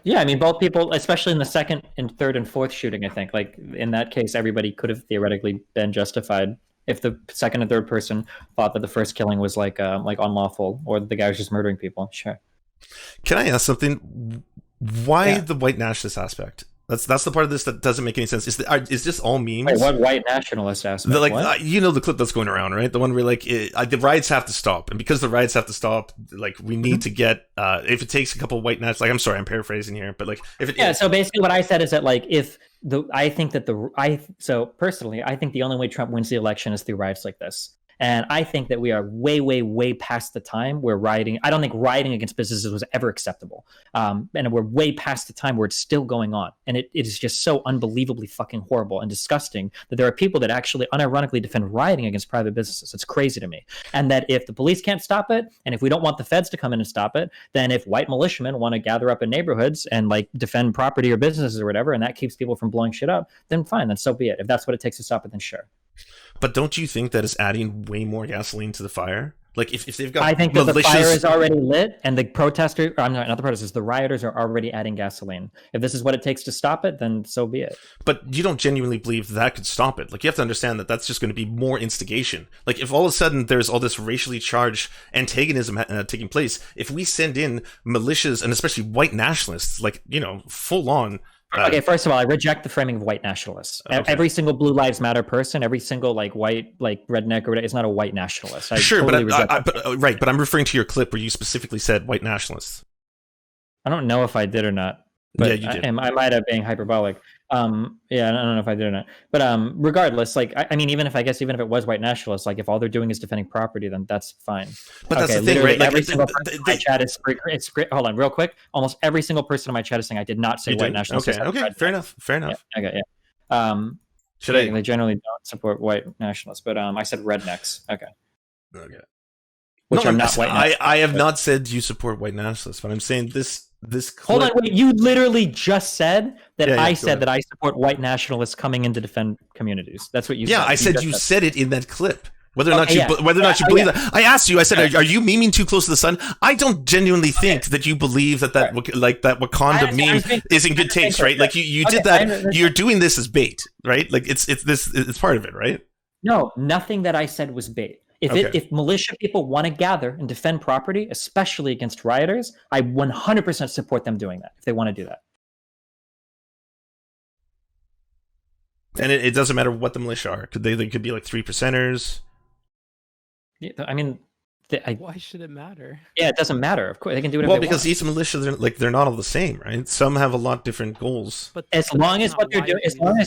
Yeah, I mean, both people, especially in the second and third and fourth shooting, I think, like in that case, everybody could have theoretically been justified if the second and third person thought that the first killing was like unlawful, or the guy was just murdering people. Sure. Can I ask something? Why the white nationalist aspect? That's the part of this that doesn't make any sense. Is this all memes? Wait, what white nationalist aspect? Like, what? you know the clip that's going around, right? The one where like the riots have to stop, and because the riots have to stop, like we need to get if it takes a couple of white nationalists. Like, I'm sorry, I'm paraphrasing here, but like if it So basically, what I said is that like so personally, I think the only way Trump wins the election is through riots like this. And I think that we are way, way, way past the time where rioting. I don't think rioting against businesses was ever acceptable. And we're way past the time where it's still going on. And it is just so unbelievably fucking horrible and disgusting that there are people that actually unironically defend rioting against private businesses. It's crazy to me. And that if the police can't stop it, and if we don't want the feds to come in and stop it, then if white militiamen want to gather up in neighborhoods and like defend property or businesses or whatever, and that keeps people from blowing shit up, then fine, then so be it. If that's what it takes to stop it, then sure. But don't you think that is adding way more gasoline to the fire? Like if they've got I think that the fire is already lit, and the protesters, not the protesters, the rioters are already adding gasoline. If this is what it takes to stop it, then so be it. But you don't genuinely believe that could stop it. Like, you have to understand that that's just going to be more instigation. Like, if all of a sudden there's all this racially charged antagonism taking place, if we send in militias and especially white nationalists, like, you know, full on. Okay, first of all, I reject the framing of white nationalists. Okay. Every single Blue Lives Matter person, every single like white, like redneck or whatever, is not a white nationalist. Sure, totally but I'm referring to your clip where you specifically said white nationalists. I don't know if I did or not. But yeah, you did. I might have been hyperbolic. Yeah, I don't know if I did or not. But regardless, like I mean, even if it was white nationalists, like if all they're doing is defending property, then that's fine. But that's the thing, right? Like, every single person in my chat is it's great. Hold on, real quick. Almost every single person in my chat is saying I did not say white nationalists. Okay, fair enough. Yeah, okay, yeah. They generally don't support white nationalists, but I said rednecks. Okay. Which I'm not white. I have not said you support white nationalists, but I'm saying this clip... Hold on, wait, you literally just said that I said that I support white nationalists coming in to defend communities. That's what you said. Yeah, I said you said it in that clip. Whether or not you believe that. I asked you, I said, are you memeing too close to the sun? I don't genuinely think that you believe that Wakanda meme is in good taste, right? Like you did that. You're doing this as bait, right? Like it's part of it, right? No, nothing that I said was bait. If militia people want to gather and defend property, especially against rioters, I 100% support them doing that if they want to do that. And it doesn't matter what the militia are. They could be like 3%ers. Yeah, I mean, why should it matter? Yeah, it doesn't matter. Of course, they can do it. Well, because each militia, they're not all the same, right? Some have a lot different goals. But as long as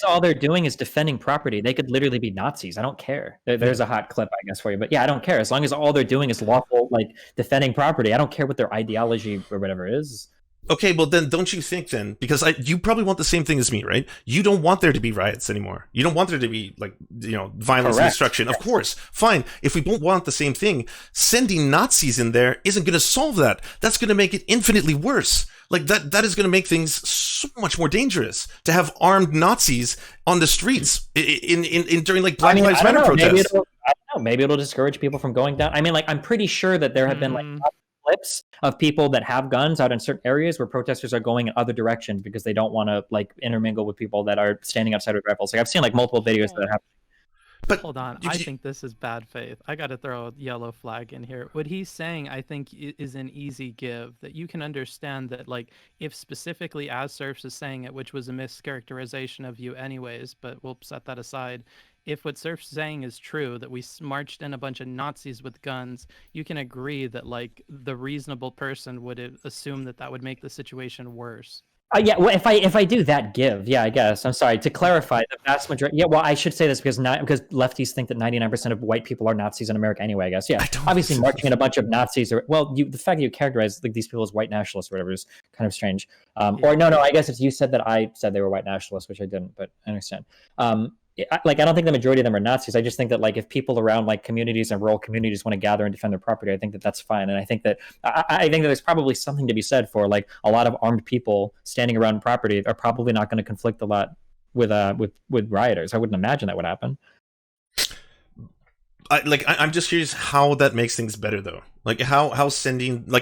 all they're doing is defending property, they could literally be Nazis. I don't care. There's a hot clip, I guess, for you. But yeah, I don't care. As long as all they're doing is lawful, like defending property, I don't care what their ideology or whatever is. Okay, well then, don't you think then? Because you probably want the same thing as me, right? You don't want there to be riots anymore. You don't want there to be violence and destruction. Of course, fine. If we don't want the same thing, sending Nazis in there isn't going to solve that. That's going to make it infinitely worse. Like that is going to make things so much more dangerous to have armed Nazis on the streets in during like Black Lives Matter protests. Maybe it'll discourage people from going down. I mean, like I'm pretty sure that there have been like clips of people that have guns out in certain areas where protesters are going in other directions because they don't want to like intermingle with people that are standing outside with rifles. Like I've seen like multiple videos that happen. But hold on, I think this is bad faith. I got to throw a yellow flag in here. What he's saying, I think, is an easy give that you can understand that, like, if specifically as Serfs is saying it, which was a mischaracterization of you anyways, but we'll set that aside. If what Serf's saying is true, that we marched in a bunch of Nazis with guns, you can agree that, like, the reasonable person would assume that would make the situation worse. Yeah, well, if I do that give, yeah, I guess. I'm sorry. To clarify, the vast majority... Yeah, well, I should say this because lefties think that 99% of white people are Nazis in America anyway, I guess. Yeah, obviously marching in a bunch of Nazis... the fact that you characterize like these people as white nationalists or whatever is kind of strange. Or no, I guess if you said that I said they were white nationalists, which I didn't, but I understand. I don't think the majority of them are Nazis. I just think that like if people around like communities and rural communities want to gather and defend their property, I think that that's fine. And I think that there's probably something to be said for like a lot of armed people standing around property are probably not going to conflict a lot with rioters. I wouldn't imagine that would happen. I'm just curious how that makes things better though. Like how sending well,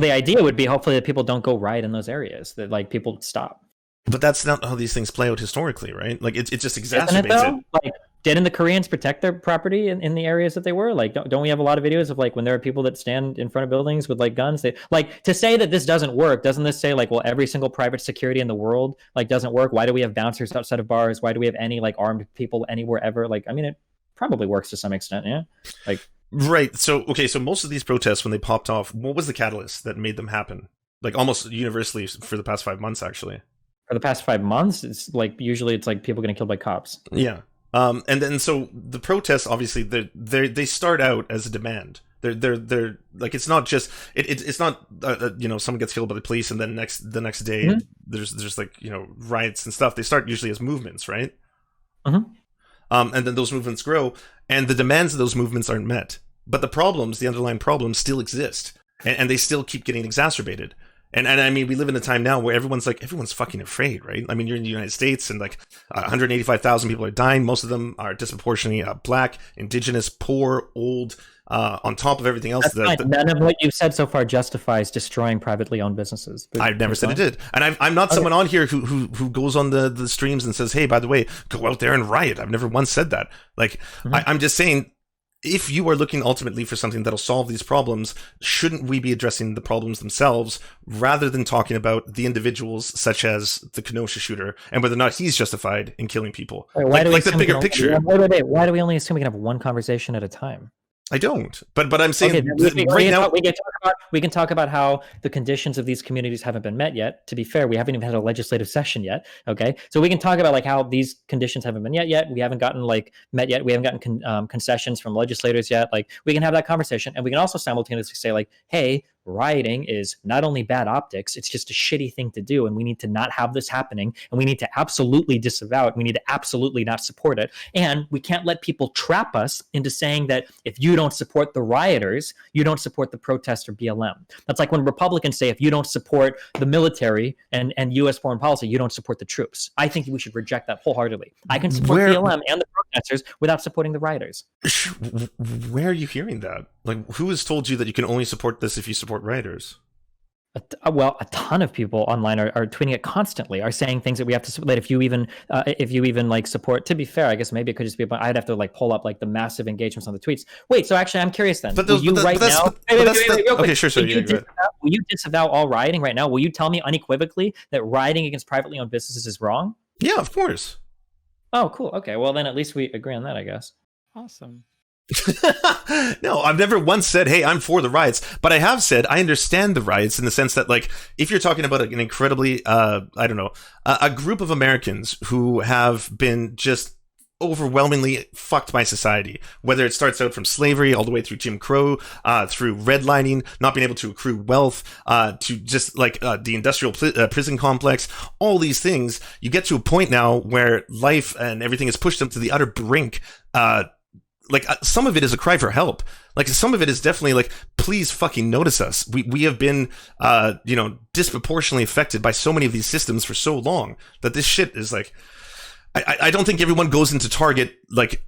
the idea would be hopefully that people don't go riot in those areas, that like people stop. But that's not how these things play out historically, right? Like it just exacerbates it. Like Didn't the Koreans protect their property in the areas that they were? Like, don't we have a lot of videos of like when there are people that stand in front of buildings with like guns? They like to say that this doesn't work. Doesn't this say like, well, every single private security in the world like doesn't work? Why do we have bouncers outside of bars? Why do we have any like armed people anywhere ever? Like, I mean, it probably works to some extent. Yeah. Like, right. So, okay. So most of these protests, when they popped off, what was the catalyst that made them happen? Like almost universally for the past 5 months, actually. For the past 5 months, it's like usually it's like people getting killed by cops. Yeah. And then so the protests, obviously, they start out as a demand. They're like, it's not just it's not you know, someone gets killed by the police and then the next day there's like, you know, riots and stuff. They start usually as movements, right? And then those movements grow, and the demands of those movements aren't met. But the underlying problems still exist, and they still keep getting exacerbated. And I mean, we live in a time now where everyone's fucking afraid, right? I mean, you're in the United States, and like 185,000 people are dying. Most of them are disproportionately black, indigenous, poor, old. On top of everything else, none of what you've said so far justifies destroying privately owned businesses. I've never said it did, and I'm not someone on here who goes on the streams and says, "Hey, by the way, go out there and riot." I've never once said that. Like, I'm just saying, if you are looking ultimately for something that'll solve these problems, shouldn't we be addressing the problems themselves rather than talking about the individuals, such as the Kenosha shooter, and whether or not he's justified in killing people? Wait, like the bigger picture. Why do we only assume we can have one conversation at a time? I don't, but I'm saying right now we can talk about how the conditions of these communities haven't been met yet. To be fair, we haven't even had a legislative session yet. Okay, so we can talk about like how these conditions haven't been met yet. We haven't gotten like met yet. We haven't gotten concessions from legislators yet. Like, we can have that conversation, and we can also simultaneously say like, hey, rioting is not only bad optics, it's just a shitty thing to do, and we need to not have this happening, and we need to absolutely disavow it. We need to absolutely not support it, and we can't let people trap us into saying that if you don't support the rioters, you don't support the protest or BLM. That's like when Republicans say if you don't support the military and U.S. foreign policy, you don't support the troops. I think we should reject that wholeheartedly. I can support BLM and the protesters without supporting the rioters. Where are you hearing that? Like, who has told you that you can only support this if you support rioters? Well, a ton of people online are tweeting it constantly, are saying things that we have to, that if you even like support. To be fair, I guess maybe it could just be, but I'd have to like pull up like the massive engagements on the tweets. Wait, so actually, I'm curious then. But will you disavow all rioting right now? Will you tell me unequivocally that rioting against privately owned businesses is wrong? Yeah, of course. Oh, cool. Okay, well then at least we agree on that, I guess. Awesome. No, I've never once said, hey, I'm for the riots, but I have said I understand the riots in the sense that, like, if you're talking about an incredibly a group of Americans who have been just overwhelmingly fucked by society, whether it starts out from slavery all the way through Jim Crow, through redlining, not being able to accrue wealth, to just like the industrial prison complex, all these things, you get to a point now where life and everything is pushed them to the utter brink. Like, some of it is a cry for help. Like, some of it is definitely like, please fucking notice us. We have been, disproportionately affected by so many of these systems for so long that this shit is like, I don't think everyone goes into Target like,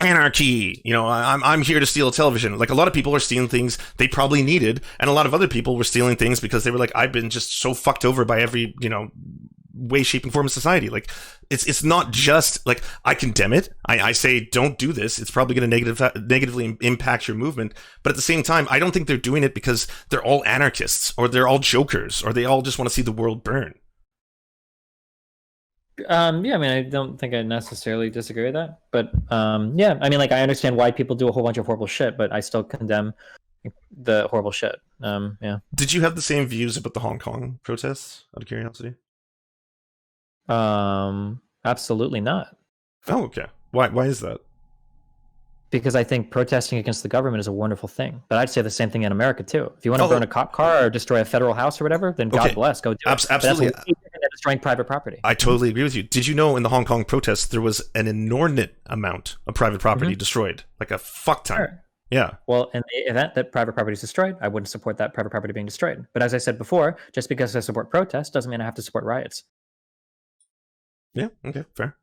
anarchy. I'm here to steal a television. Like, a lot of people are stealing things they probably needed, and a lot of other people were stealing things because they were like, I've been just so fucked over by every, way, shape, and form of society. Like, it's not just like, I condemn it. I say, don't do this. It's probably going to negatively impact your movement. But at the same time, I don't think they're doing it because they're all anarchists or they're all jokers or they all just want to see the world burn. I mean, I don't think I necessarily disagree with that, but I mean, like, I understand why people do a whole bunch of horrible shit, but I still condemn the horrible shit. Yeah. Did you have the same views about the Hong Kong protests, out of curiosity? Absolutely not. Oh, okay. Why is that? Because I think protesting against the government is a wonderful thing. But I'd say the same thing in America too. If you want to burn a cop car or destroy a federal house or whatever, then God bless, go do it. Absolutely. But that's destroying private property. I totally agree with you. Did you know in the Hong Kong protests there was an inordinate amount of private property destroyed? Like a fuck ton. Sure. Yeah. Well, in the event that private property is destroyed, I wouldn't support that private property being destroyed. But as I said before, just because I support protests doesn't mean I have to support riots. Yeah, okay, fair.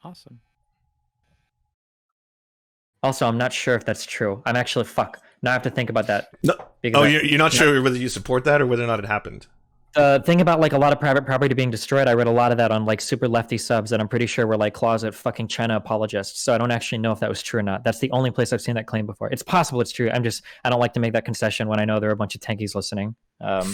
Awesome. Also, I'm not sure if that's true. I'm actually, now I have to think about that. No. You're not sure whether you support that or whether or not it happened. The thing about like a lot of private property being destroyed, I read a lot of that on like super lefty subs that I'm pretty sure were like closet fucking China apologists. So I don't actually know if that was true or not. That's the only place I've seen that claim before. It's possible it's true. I don't like to make that concession when I know there are a bunch of tankies listening. Well,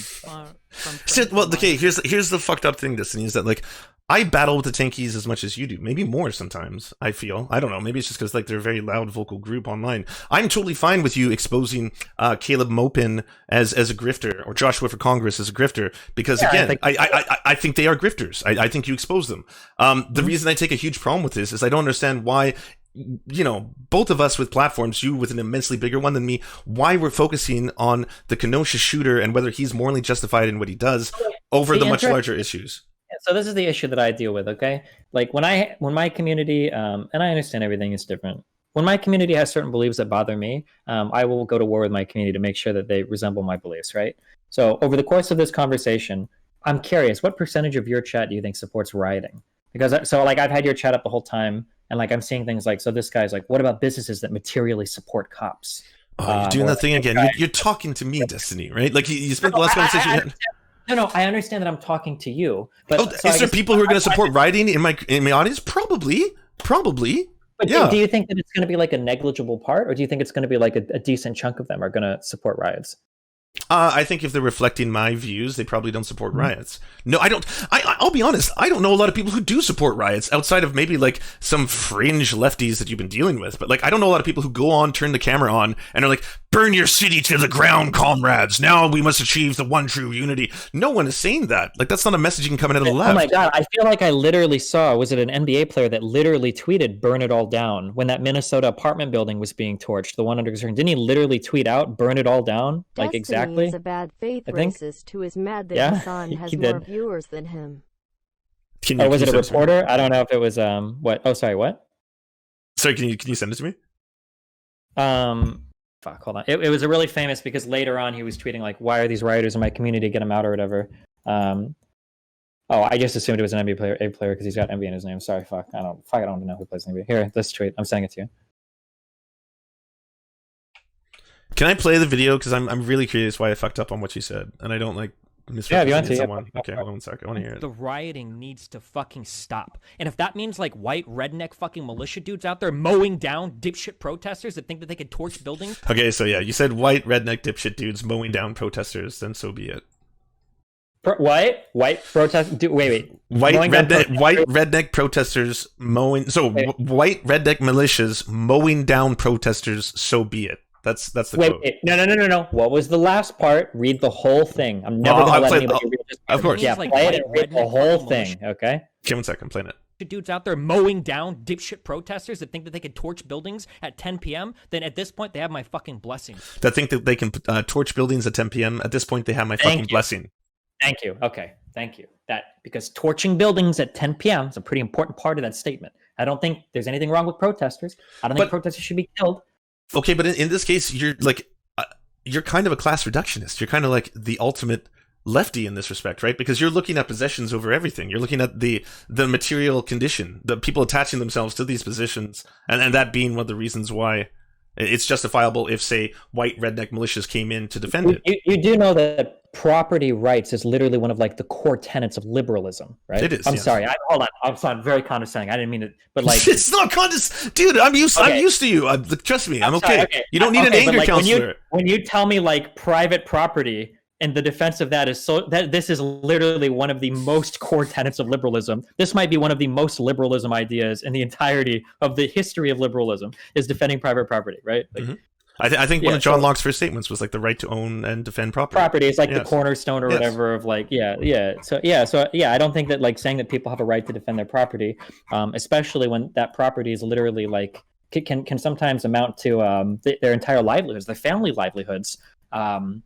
okay, here's the fucked up thing, Destiny, is that like I battle with the tankies as much as you do, maybe more sometimes. I feel, I don't know, maybe it's just because like they're a very loud, vocal group online. I'm totally fine with you exposing Caleb Mopin as a grifter, or Joshua for Congress as a grifter, because again, I think they are grifters. I think you expose them. The reason I take a huge problem with this is I don't understand why, you know, both of us with platforms, you with an immensely bigger one than me, why we're focusing on the Kenosha shooter and whether he's morally justified in what he does over the much larger issues. So this is the issue that I deal with, okay? Like when my community, and I understand everything is different. When my community has certain beliefs that bother me, I will go to war with my community to make sure that they resemble my beliefs, right? So over the course of this conversation, I'm curious, what percentage of your chat do you think supports rioting? Because so like I've had your chat up the whole time, and like I'm seeing things like, so this guy's like, what about businesses that materially support cops? Oh, you're doing that thing again. You're talking to me, Destiny, right? Like you spent the last conversation. No, I understand that I'm talking to you. But is there people who are going to support rioting in my audience? Probably. But do you think that it's going to be like a negligible part, or do you think it's going to be like a decent chunk of them are going to support riots? I think if they're reflecting my views, they probably don't support riots. No, I don't. I'll be honest. I don't know a lot of people who do support riots outside of maybe like some fringe lefties that you've been dealing with. But like, I don't know a lot of people who go on, turn the camera on, and are like, "Burn your city to the ground, comrades! Now we must achieve the one true unity." No one is saying that. Like, that's not a messaging coming out of the left. Oh my god! I feel like I literally saw. Was it an NBA player that literally tweeted "Burn it all down" when that Minnesota apartment building was being torched? The one under construction. Didn't he literally tweet out "Burn it all down"? Like exactly. Is a bad faith racist who is mad that Hassan has more viewers than him. Or was it a reporter? I don't know if it was what? Oh, sorry, what? Sorry, can you send it to me? Fuck, hold on. It was a really famous, because later on he was tweeting like, "Why are these rioters in my community? Get them out," or whatever. Oh, I just assumed it was an NBA player because he's got NBA in his name. Sorry, fuck. I don't know who plays NBA. Here, this tweet. I'm sending it to you. Can I play the video? Because I'm really curious why I fucked up on what you said, and I don't like misrepresenting someone. Okay, hold on one second. I want to hear it. The rioting needs to fucking stop. And if that means like white redneck fucking militia dudes out there mowing down dipshit protesters that think that they could torch buildings. Okay, so yeah, you said white redneck dipshit dudes mowing down protesters, then so be it. White protest. Wait. White redneck protesters mowing. So white redneck militias mowing down protesters. So be it. That's the quote. Wait. No. What was the last part? Read the whole thing. I'm never going to let anybody read this part. Of course. Yeah, play it and read the whole thing, okay? Okay, 1 second. I'm playing it. Dudes out there mowing down dipshit protesters that think that they could torch buildings at 10 p.m., then at this point, they have my fucking blessing. That think that they can torch buildings at 10 p.m., at this point, they have my fucking blessing. Thank you. Okay, thank you. Because torching buildings at 10 p.m. is a pretty important part of that statement. I don't think there's anything wrong with protesters. I don't think protesters should be killed. Okay, but in this case, you're like, you're kind of a class reductionist. You're kind of like the ultimate lefty in this respect, right? Because you're looking at possessions over everything. You're looking at the material condition, the people attaching themselves to these positions, and that being one of the reasons why it's justifiable if, say, white redneck militias came in to defend it. You do know that property rights is literally one of like the core tenets of liberalism, right? It is. I'm sorry. Hold on. I'm sorry. Very condescending. I didn't mean it, but like it's not condescending, dude. I'm used to you. Trust me. I'm okay. You don't need an anger counselor. When you tell me like private property, and the defense of that is that this is literally one of the most core tenets of liberalism. This might be one of the most liberalism ideas in the entirety of the history of liberalism, is defending private property, right? Like, mm-hmm. I think one of John Locke's first statements was like the right to own and defend property. Property is like the cornerstone or whatever of like, So I don't think that like saying that people have a right to defend their property, especially when that property is literally like can sometimes amount to their entire livelihoods, their family livelihoods. I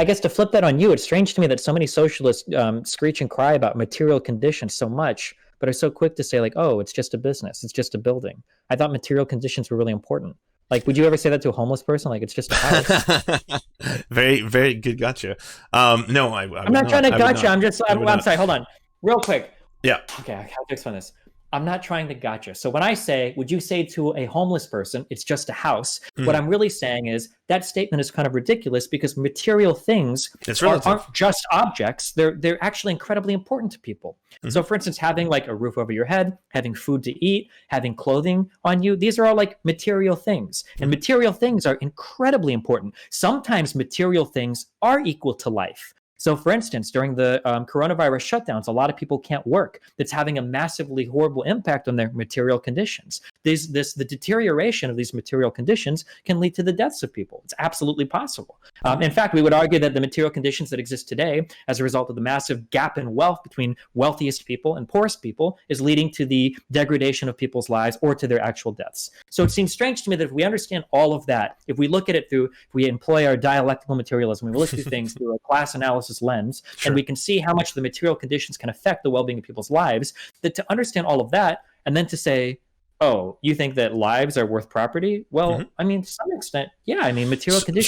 guess to flip that on you, it's strange to me that so many socialists screech and cry about material conditions so much, but are so quick to say like, oh, it's just a business, it's just a building. I thought material conditions were really important. Like, would you ever say that to a homeless person? Like, it's just a house. Very, very good gotcha. No, I'm not trying to gotcha. I'm sorry, hold on. Real quick. Yeah. Okay, I have to explain this. I'm not trying to gotcha. So when I say, would you say to a homeless person, it's just a house? What I'm really saying is that statement is kind of ridiculous because material things aren't just objects. They're actually incredibly important to people. So for instance, having like a roof over your head, having food to eat, having clothing on you, these are all like material things. And material things are incredibly important. Sometimes material things are equal to life. So, for instance, during the coronavirus shutdowns, a lot of people can't work. That's having a massively horrible impact on their material conditions. The deterioration of these material conditions can lead to the deaths of people. It's absolutely possible. In fact, we would argue that the material conditions that exist today, as a result of the massive gap in wealth between wealthiest people and poorest people, is leading to the degradation of people's lives or to their actual deaths. So it seems strange to me that if we understand all of that, if we look at it through, if we employ our dialectical materialism, we look through things through a class analysis lens, and we can see how much the material conditions can affect the well-being of people's lives, that to understand all of that and then to say, oh, you think that lives are worth property? Well, I mean, to some extent, yeah. I mean, material conditions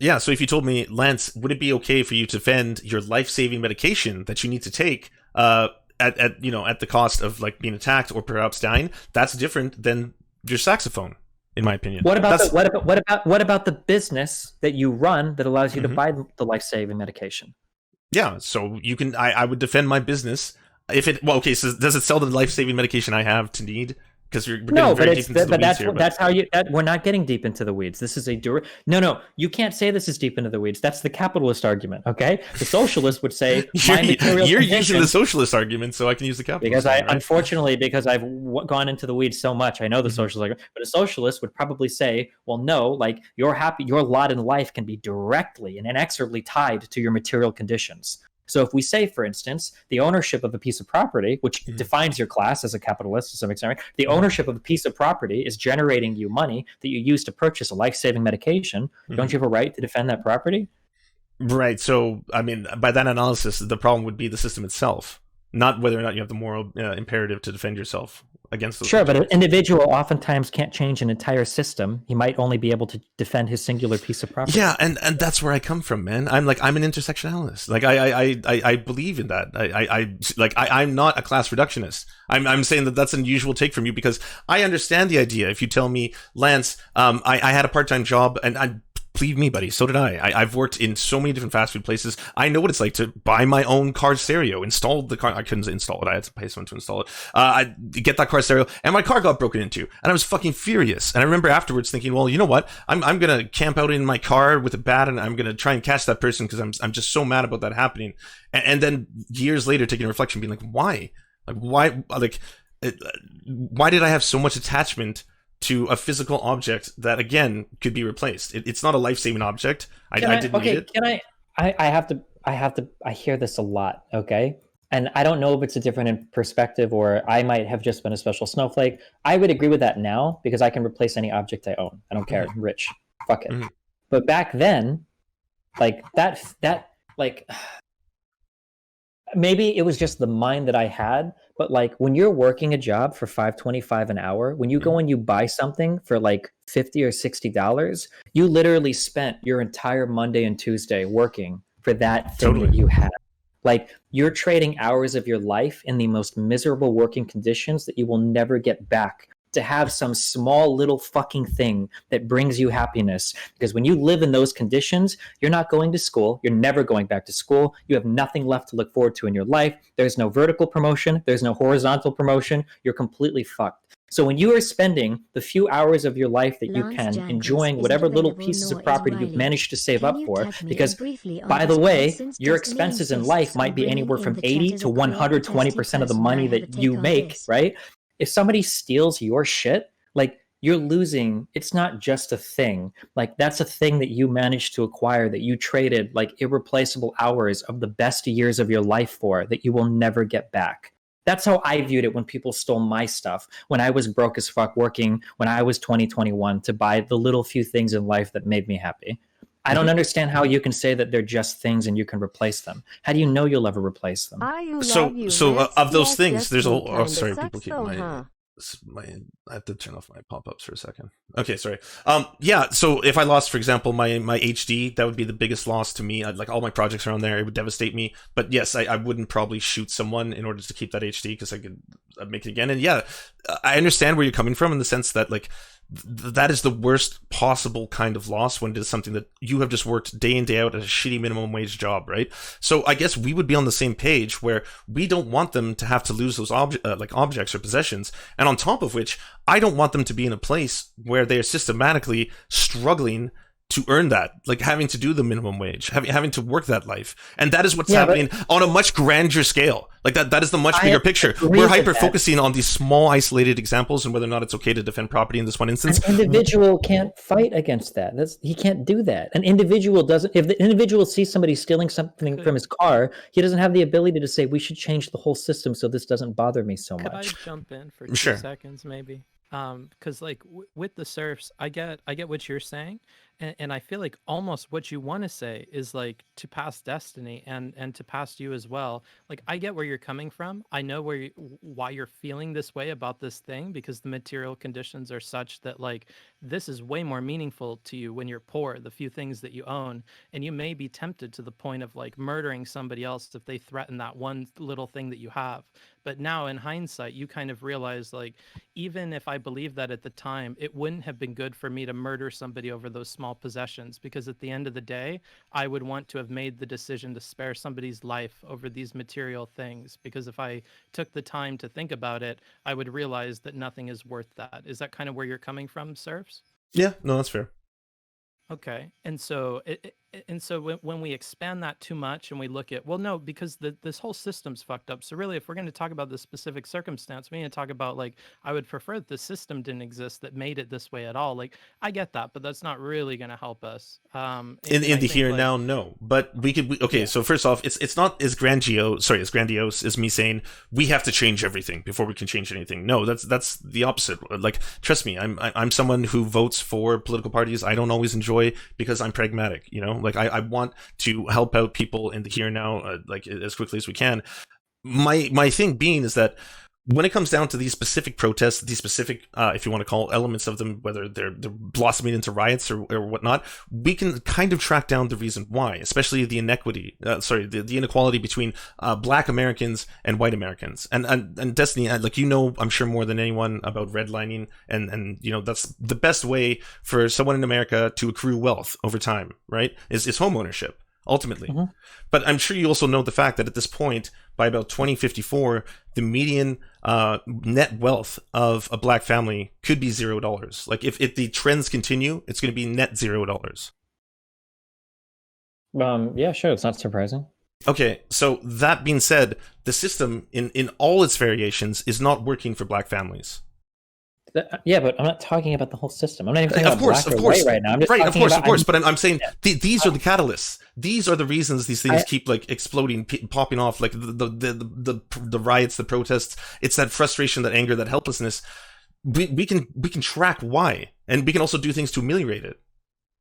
So if you told me, Lance, would it be okay for you to fend your life-saving medication that you need to take at the cost of like being attacked or perhaps dying? That's different than your saxophone, in my opinion. What about the business that you run that allows you to buy the life-saving medication? Yeah, so you can. I would defend my business if it. Well, okay. So does it sell the life-saving medication I have to need? Because we're getting very deep into the weeds here. That's how you. We're not getting deep into the weeds. This is No, you can't say this is deep into the weeds. That's the capitalist argument. Okay, the socialist would say you're using the socialist argument, so I can use the capitalist. Because unfortunately, because I've gone into the weeds so much, I know the socialist argument. But a socialist would probably say, well, no, like your lot in life can be directly and inexorably tied to your material conditions. So if we say, for instance, the ownership of a piece of property, which defines your class as a capitalist to some extent, the ownership of a piece of property is generating you money that you use to purchase a life-saving medication. Don't you have a right to defend that property? Right. So, I mean, by that analysis, the problem would be the system itself, not whether or not you have the moral imperative to defend yourself against those. Sure, but an individual oftentimes can't change an entire system. He might only be able to defend his singular piece of property. Yeah, and that's where I come from, man. I'm an intersectionalist. Like I believe in that. I'm not a class reductionist. I'm saying that that's an unusual take from you because I understand the idea. If you tell me, Lance, I had a part-time job and believe me, buddy, so did I. I've worked in so many different fast food places. I know what it's like to buy my own car stereo, install the car. I couldn't install it. I had to pay someone to install it. I get that car stereo, and my car got broken into, and I was fucking furious. And I remember afterwards thinking, well, you know what? I'm gonna camp out in my car with a bat, and I'm gonna try and catch that person because I'm just so mad about that happening. And then years later, taking a reflection, being like, why? Why did I have so much attachment to a physical object that again could be replaced? It's not a life-saving object. I didn't need it. I hear this a lot. Okay. And I don't know if it's a different perspective or I might have just been a special snowflake. I would agree with that now because I can replace any object I own. I don't care. I'm rich. Fuck it. But back then, like that maybe it was just the mind that I had, but like when you're working a job for $5.25 an hour, when you go and you buy something for like $50 or $60, you literally spent your entire Monday and Tuesday working for that thing that you had. Like you're trading hours of your life in the most miserable working conditions that you will never get back to have some small little fucking thing that brings you happiness. Because when you live in those conditions, you're not going to school. You're never going back to school. You have nothing left to look forward to in your life. There's no vertical promotion. There's no horizontal promotion. You're completely fucked. So when you are spending the few hours of your life that you can enjoying whatever little pieces of property you've managed to save up for, because by the way, your expenses in life might be anywhere from 80 to 120% of the money that you make, right? If somebody steals your shit, like you're losing, it's not just a thing. Like that's a thing that you managed to acquire, that you traded like irreplaceable hours of the best years of your life for, that you will never get back. That's how I viewed it when people stole my stuff, when I was broke as fuck working, when I was 21 to buy the little few things in life that made me happy. I don't understand how you can say that they're just things and you can replace them. How do you know you'll ever replace them? So of those things, there's a. Oh, sorry, people keep my. I have to turn off my pop-ups for a second. Okay, sorry. Yeah, so if I lost, for example, my HD, that would be the biggest loss to me. Like, all my projects are on there, it would devastate me. But yes, I wouldn't probably shoot someone in order to keep that HD, because I could make it again. And yeah, I understand where you're coming from, in the sense that, like, that is the worst possible kind of loss when it is something that you have just worked day in, day out at a shitty minimum wage job, right? So I guess we would be on the same page, where we don't want them to have to lose those objects or possessions. And on top of which, I don't want them to be in a place where they are systematically struggling to earn that, like having to do the minimum wage, having to work that life. And that is what's happening on a much grander scale. Like that is the much bigger picture. We're hyper focusing on these small isolated examples and whether or not it's okay to defend property in this one instance. An individual can't fight against that. He can't do that. An individual doesn't. If the individual sees somebody stealing something from his car, he doesn't have the ability to say, we should change the whole system so this doesn't bother me so much. Could I jump in for 2 seconds maybe? Because like with the serfs, I get what you're saying. And I feel like almost what you want to say is like to pass Destiny and to pass you as well. Like, I get where you're coming from. I know why you're feeling this way about this thing, because the material conditions are such that like this is way more meaningful to you when you're poor, the few things that you own, and you may be tempted to the point of like murdering somebody else if they threaten that one little thing that you have. But now in hindsight, you kind of realize, like, even if I believed that at the time, it wouldn't have been good for me to murder somebody over those small possessions, because at the end of the day, I would want to have made the decision to spare somebody's life over these material things, because if I took the time to think about it, I would realize that nothing is worth that. Is that kind of where you're coming from, Serfs? Yeah, no, that's fair. Okay, and so when we expand that too much and we look at, well, no, because this whole system's fucked up. So really, if we're going to talk about this specific circumstance, we need to talk about, like, I would prefer that the system didn't exist that made it this way at all. Like, I get that, but that's not really going to help us. In the here and now, no. But we could. Okay, so first off, it's not as grandiose as me saying we have to change everything before we can change anything. No, that's the opposite. Like, trust me, I'm someone who votes for political parties I don't always enjoy, because I'm pragmatic, you know. Like, I want to help out people in the here and now, like, as quickly as we can. My thing being is that when it comes down to these specific protests, these specific, if you want to call elements of them, whether they're blossoming into riots or whatnot, we can kind of track down the reason why, especially the the inequality between Black Americans and white Americans. And Destiny, like, you know, I'm sure more than anyone about redlining, and you know, that's the best way for someone in America to accrue wealth over time, right? Is home ownership, ultimately. Mm-hmm. But I'm sure you also know the fact that at this point, by about 2054, the median net wealth of a Black family could be $0. Like, if the trends continue, it's going to be net $0. Yeah, sure. It's not surprising. Okay, so that being said, the system in all its variations is not working for Black families. Yeah, but I'm not talking about the whole system. I'm not even talking about black or white right now. I'm just right, of course. But I'm saying these are the catalysts. These are the reasons these things keep like exploding, popping off, like the riots, the protests. It's that frustration, that anger, that helplessness. We can track why, and we can also do things to ameliorate it.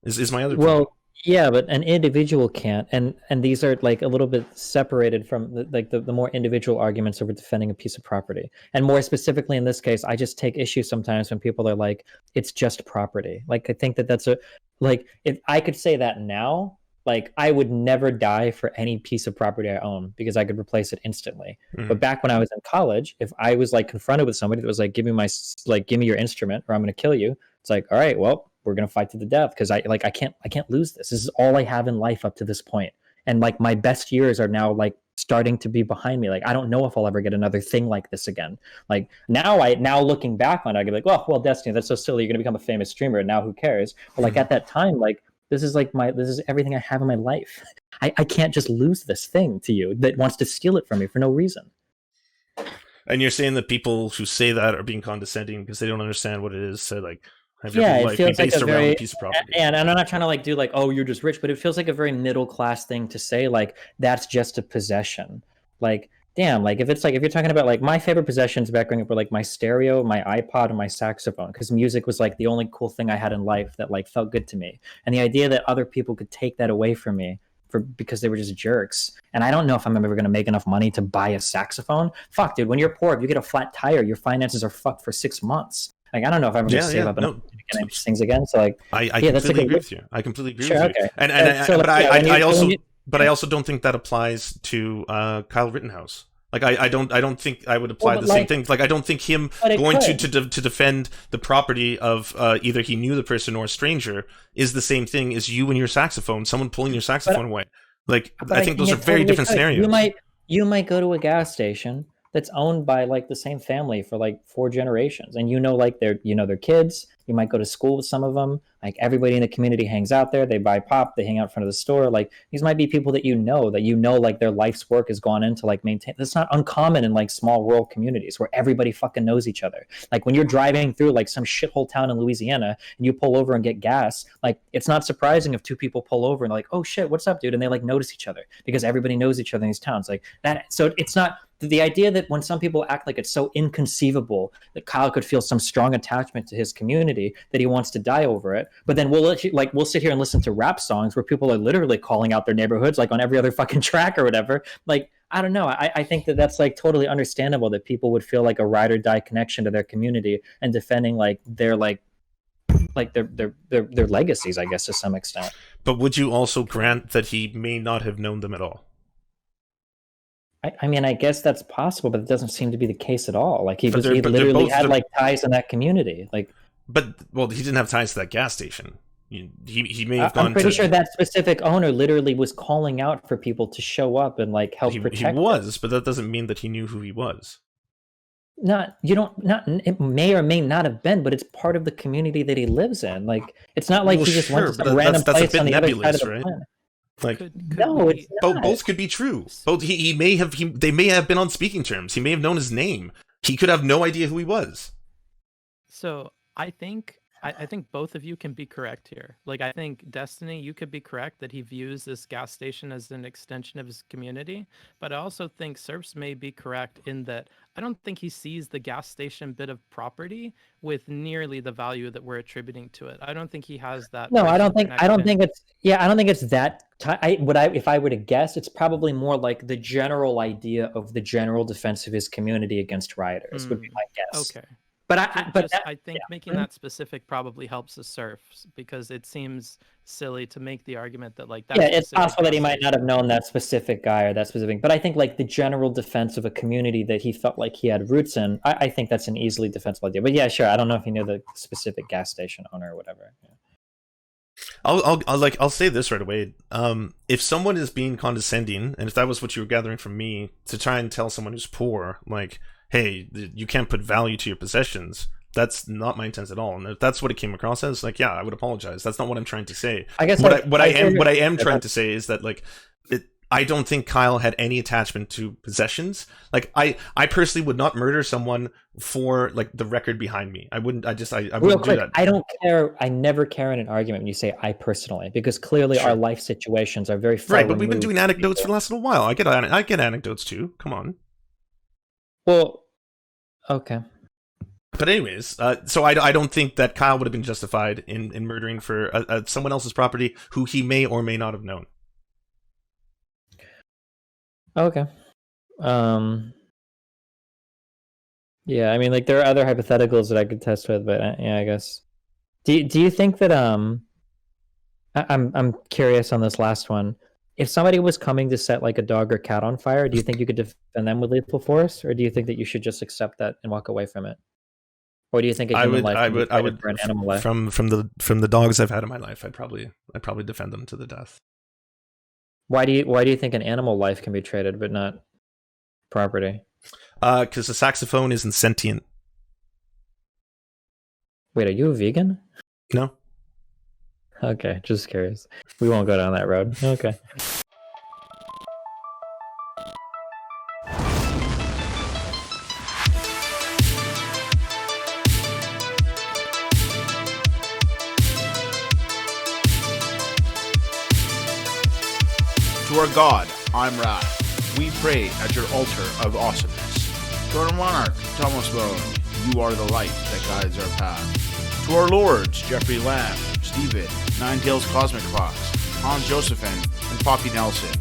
Is my other point. Well, yeah, but an individual can't, and these are like a little bit separated from the more individual arguments over defending a piece of property. And more specifically in this case, I just take issue sometimes when people are like, it's just property. Like, I think that's if I could say that now, like, I would never die for any piece of property I own, because I could replace it instantly. Mm-hmm. But back when I was in college, if I was like confronted with somebody that was like, give me your instrument or I'm going to kill you, it's like, all right, well, we're going to fight to the death, because I can't lose this. This is all I have in life up to this point. And like, my best years are now like starting to be behind me. Like, I don't know if I'll ever get another thing like this again. Like, now looking back on it, I could be like, well, Destiny, that's so silly. You're going to become a famous streamer. And now who cares? But like, at that time, like, this is everything I have in my life. I can't just lose this thing to you that wants to steal it from me for no reason. And you're saying that people who say that are being condescending because they don't understand what it is. So like, it feels like a very piece of property. And I'm not trying to like do like, oh, you're just rich, but it feels like a very middle class thing to say, like, that's just a possession. Like, damn, like if you're talking about like my favorite possessions back growing up were like my stereo, my iPod, and my saxophone, because music was like the only cool thing I had in life that like felt good to me. And the idea that other people could take that away from me because they were just jerks. And I don't know if I'm ever going to make enough money to buy a saxophone. Fuck, dude, when you're poor, if you get a flat tire, your finances are fucked for 6 months. Like, I don't know if I'm going to save up enough to get these things again. So, like, I completely agree with you. I completely agree with you. Okay. But I also don't think that applies to Kyle Rittenhouse. Like, I don't think I would apply the same thing. Like, I don't think him going to defend the property of either he knew the person or a stranger is the same thing as you and your saxophone, someone pulling your saxophone away. Like, I think those are very different scenarios. You might go to a gas station that's owned by like the same family for like 4 generations, and like their kids. You might go to school with some of them. Like, everybody in the community hangs out there. They buy pop. They hang out in front of the store. Like, these might be people that like their life's work has gone into like maintain. That's not uncommon in like small rural communities where everybody fucking knows each other. Like, when you're driving through like some shithole town in Louisiana and you pull over and get gas, like, it's not surprising if 2 people pull over and like, oh shit, what's up, dude? And they like notice each other because everybody knows each other in these towns. Like that. So it's not the idea that when some people act like it's so inconceivable that Kyle could feel some strong attachment to his community that he wants to die over it. But then we'll sit here and listen to rap songs where people are literally calling out their neighborhoods, like on every other fucking track or whatever. Like, I don't know. I think that's like totally understandable that people would feel like a ride or die connection to their community and defending like their legacies, I guess, to some extent. But would you also grant that he may not have known them at all? I mean, I guess that's possible, but it doesn't seem to be the case at all. Like, he literally had like ties in that community. Like, he didn't have ties to that gas station. He may have gone. I'm pretty sure that specific owner literally was calling out for people to show up and like help protect. He was, but that doesn't mean that he knew who he was. It may or may not have been, but it's part of the community that he lives in. Like, it's not like he just went to some random place on the other side of the planet. Like, no, it's not. Both could be true. Both they may have been on speaking terms. He may have known his name. He could have no idea who he was. So I think both of you can be correct here. Like, I think Destiny, you could be correct that he views this gas station as an extension of his community. But I also think Serfs may be correct in that I don't think he sees the gas station bit of property with nearly the value that we're attributing to it. I don't think he has that. No, I don't think it's that. If I were to guess, it's probably more like the general idea of the general defense of his community against rioters would be my guess. Okay. But I think making that specific probably helps the Serfs, because it seems silly to make the argument that like that. Yeah, it's possible that he might not have known that specific guy or that specific. But I think like the general defense of a community that he felt like he had roots in, I think that's an easily defensible idea. But yeah, sure. I don't know if he knew the specific gas station owner or whatever. Yeah. I'll say this right away. If someone is being condescending, and if that was what you were gathering from me, to try and tell someone who's poor, like, hey, you can't put value to your possessions, that's not my intent at all. And if that's what it came across as, like, yeah, I would apologize. That's not what I'm trying to say. I guess what I am trying to say is that, like, I don't think Kyle had any attachment to possessions. Like, I personally would not murder someone for like the record behind me. I wouldn't do that. I don't care. I never care in an argument when you say I personally, because clearly our life situations are very far right. But we've been doing anecdotes for the last little while. I get anecdotes too. Come on. Well, okay. But anyways, so I don't think that Kyle would have been justified in murdering for someone else's property who he may or may not have known. Okay. Yeah, I mean, like, there are other hypotheticals that I could test with, but yeah, I guess. Do you think that I'm curious on this last one. If somebody was coming to set like a dog or cat on fire, do you think you could defend them with lethal force, or do you think that you should just accept that and walk away from it? Or do you think I would for an animal life? From the dogs I've had in my life, I'd probably defend them to the death. Why do you think an animal life can be traded but not property? Because the saxophone isn't sentient. Wait, are you a vegan? No. Okay, just curious. We won't go down that road. Okay. To our God, I'm Wrath. We pray at your altar of awesomeness. To our monarch, Thomas Bone, you are the light that guides our path. To our lords, Jeffrey Lamb, Steven, Ninetails Cosmic Fox, Hans Josephine, and Poppy Nelson,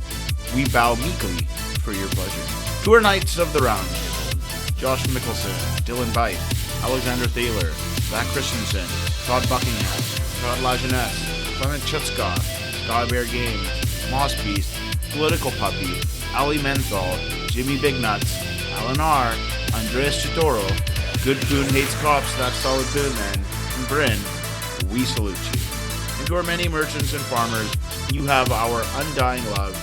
we bow meekly for your pleasure. To our Knights of the Round Table, Josh Mickelson, Dylan Bite, Alexander Thaler, Zach Christensen, Todd Buckingham, Todd Lajeunesse, Clement Chutzka, Sky Bear Games, Moss Beast, Political Puppy, Ali Menthol, Jimmy Big Nuts, Alan R., Andreas Chitoro, Good Poon Hates Cops, That's Solid Poon Man, and Bryn, we salute you. And to our many merchants and farmers, you have our undying love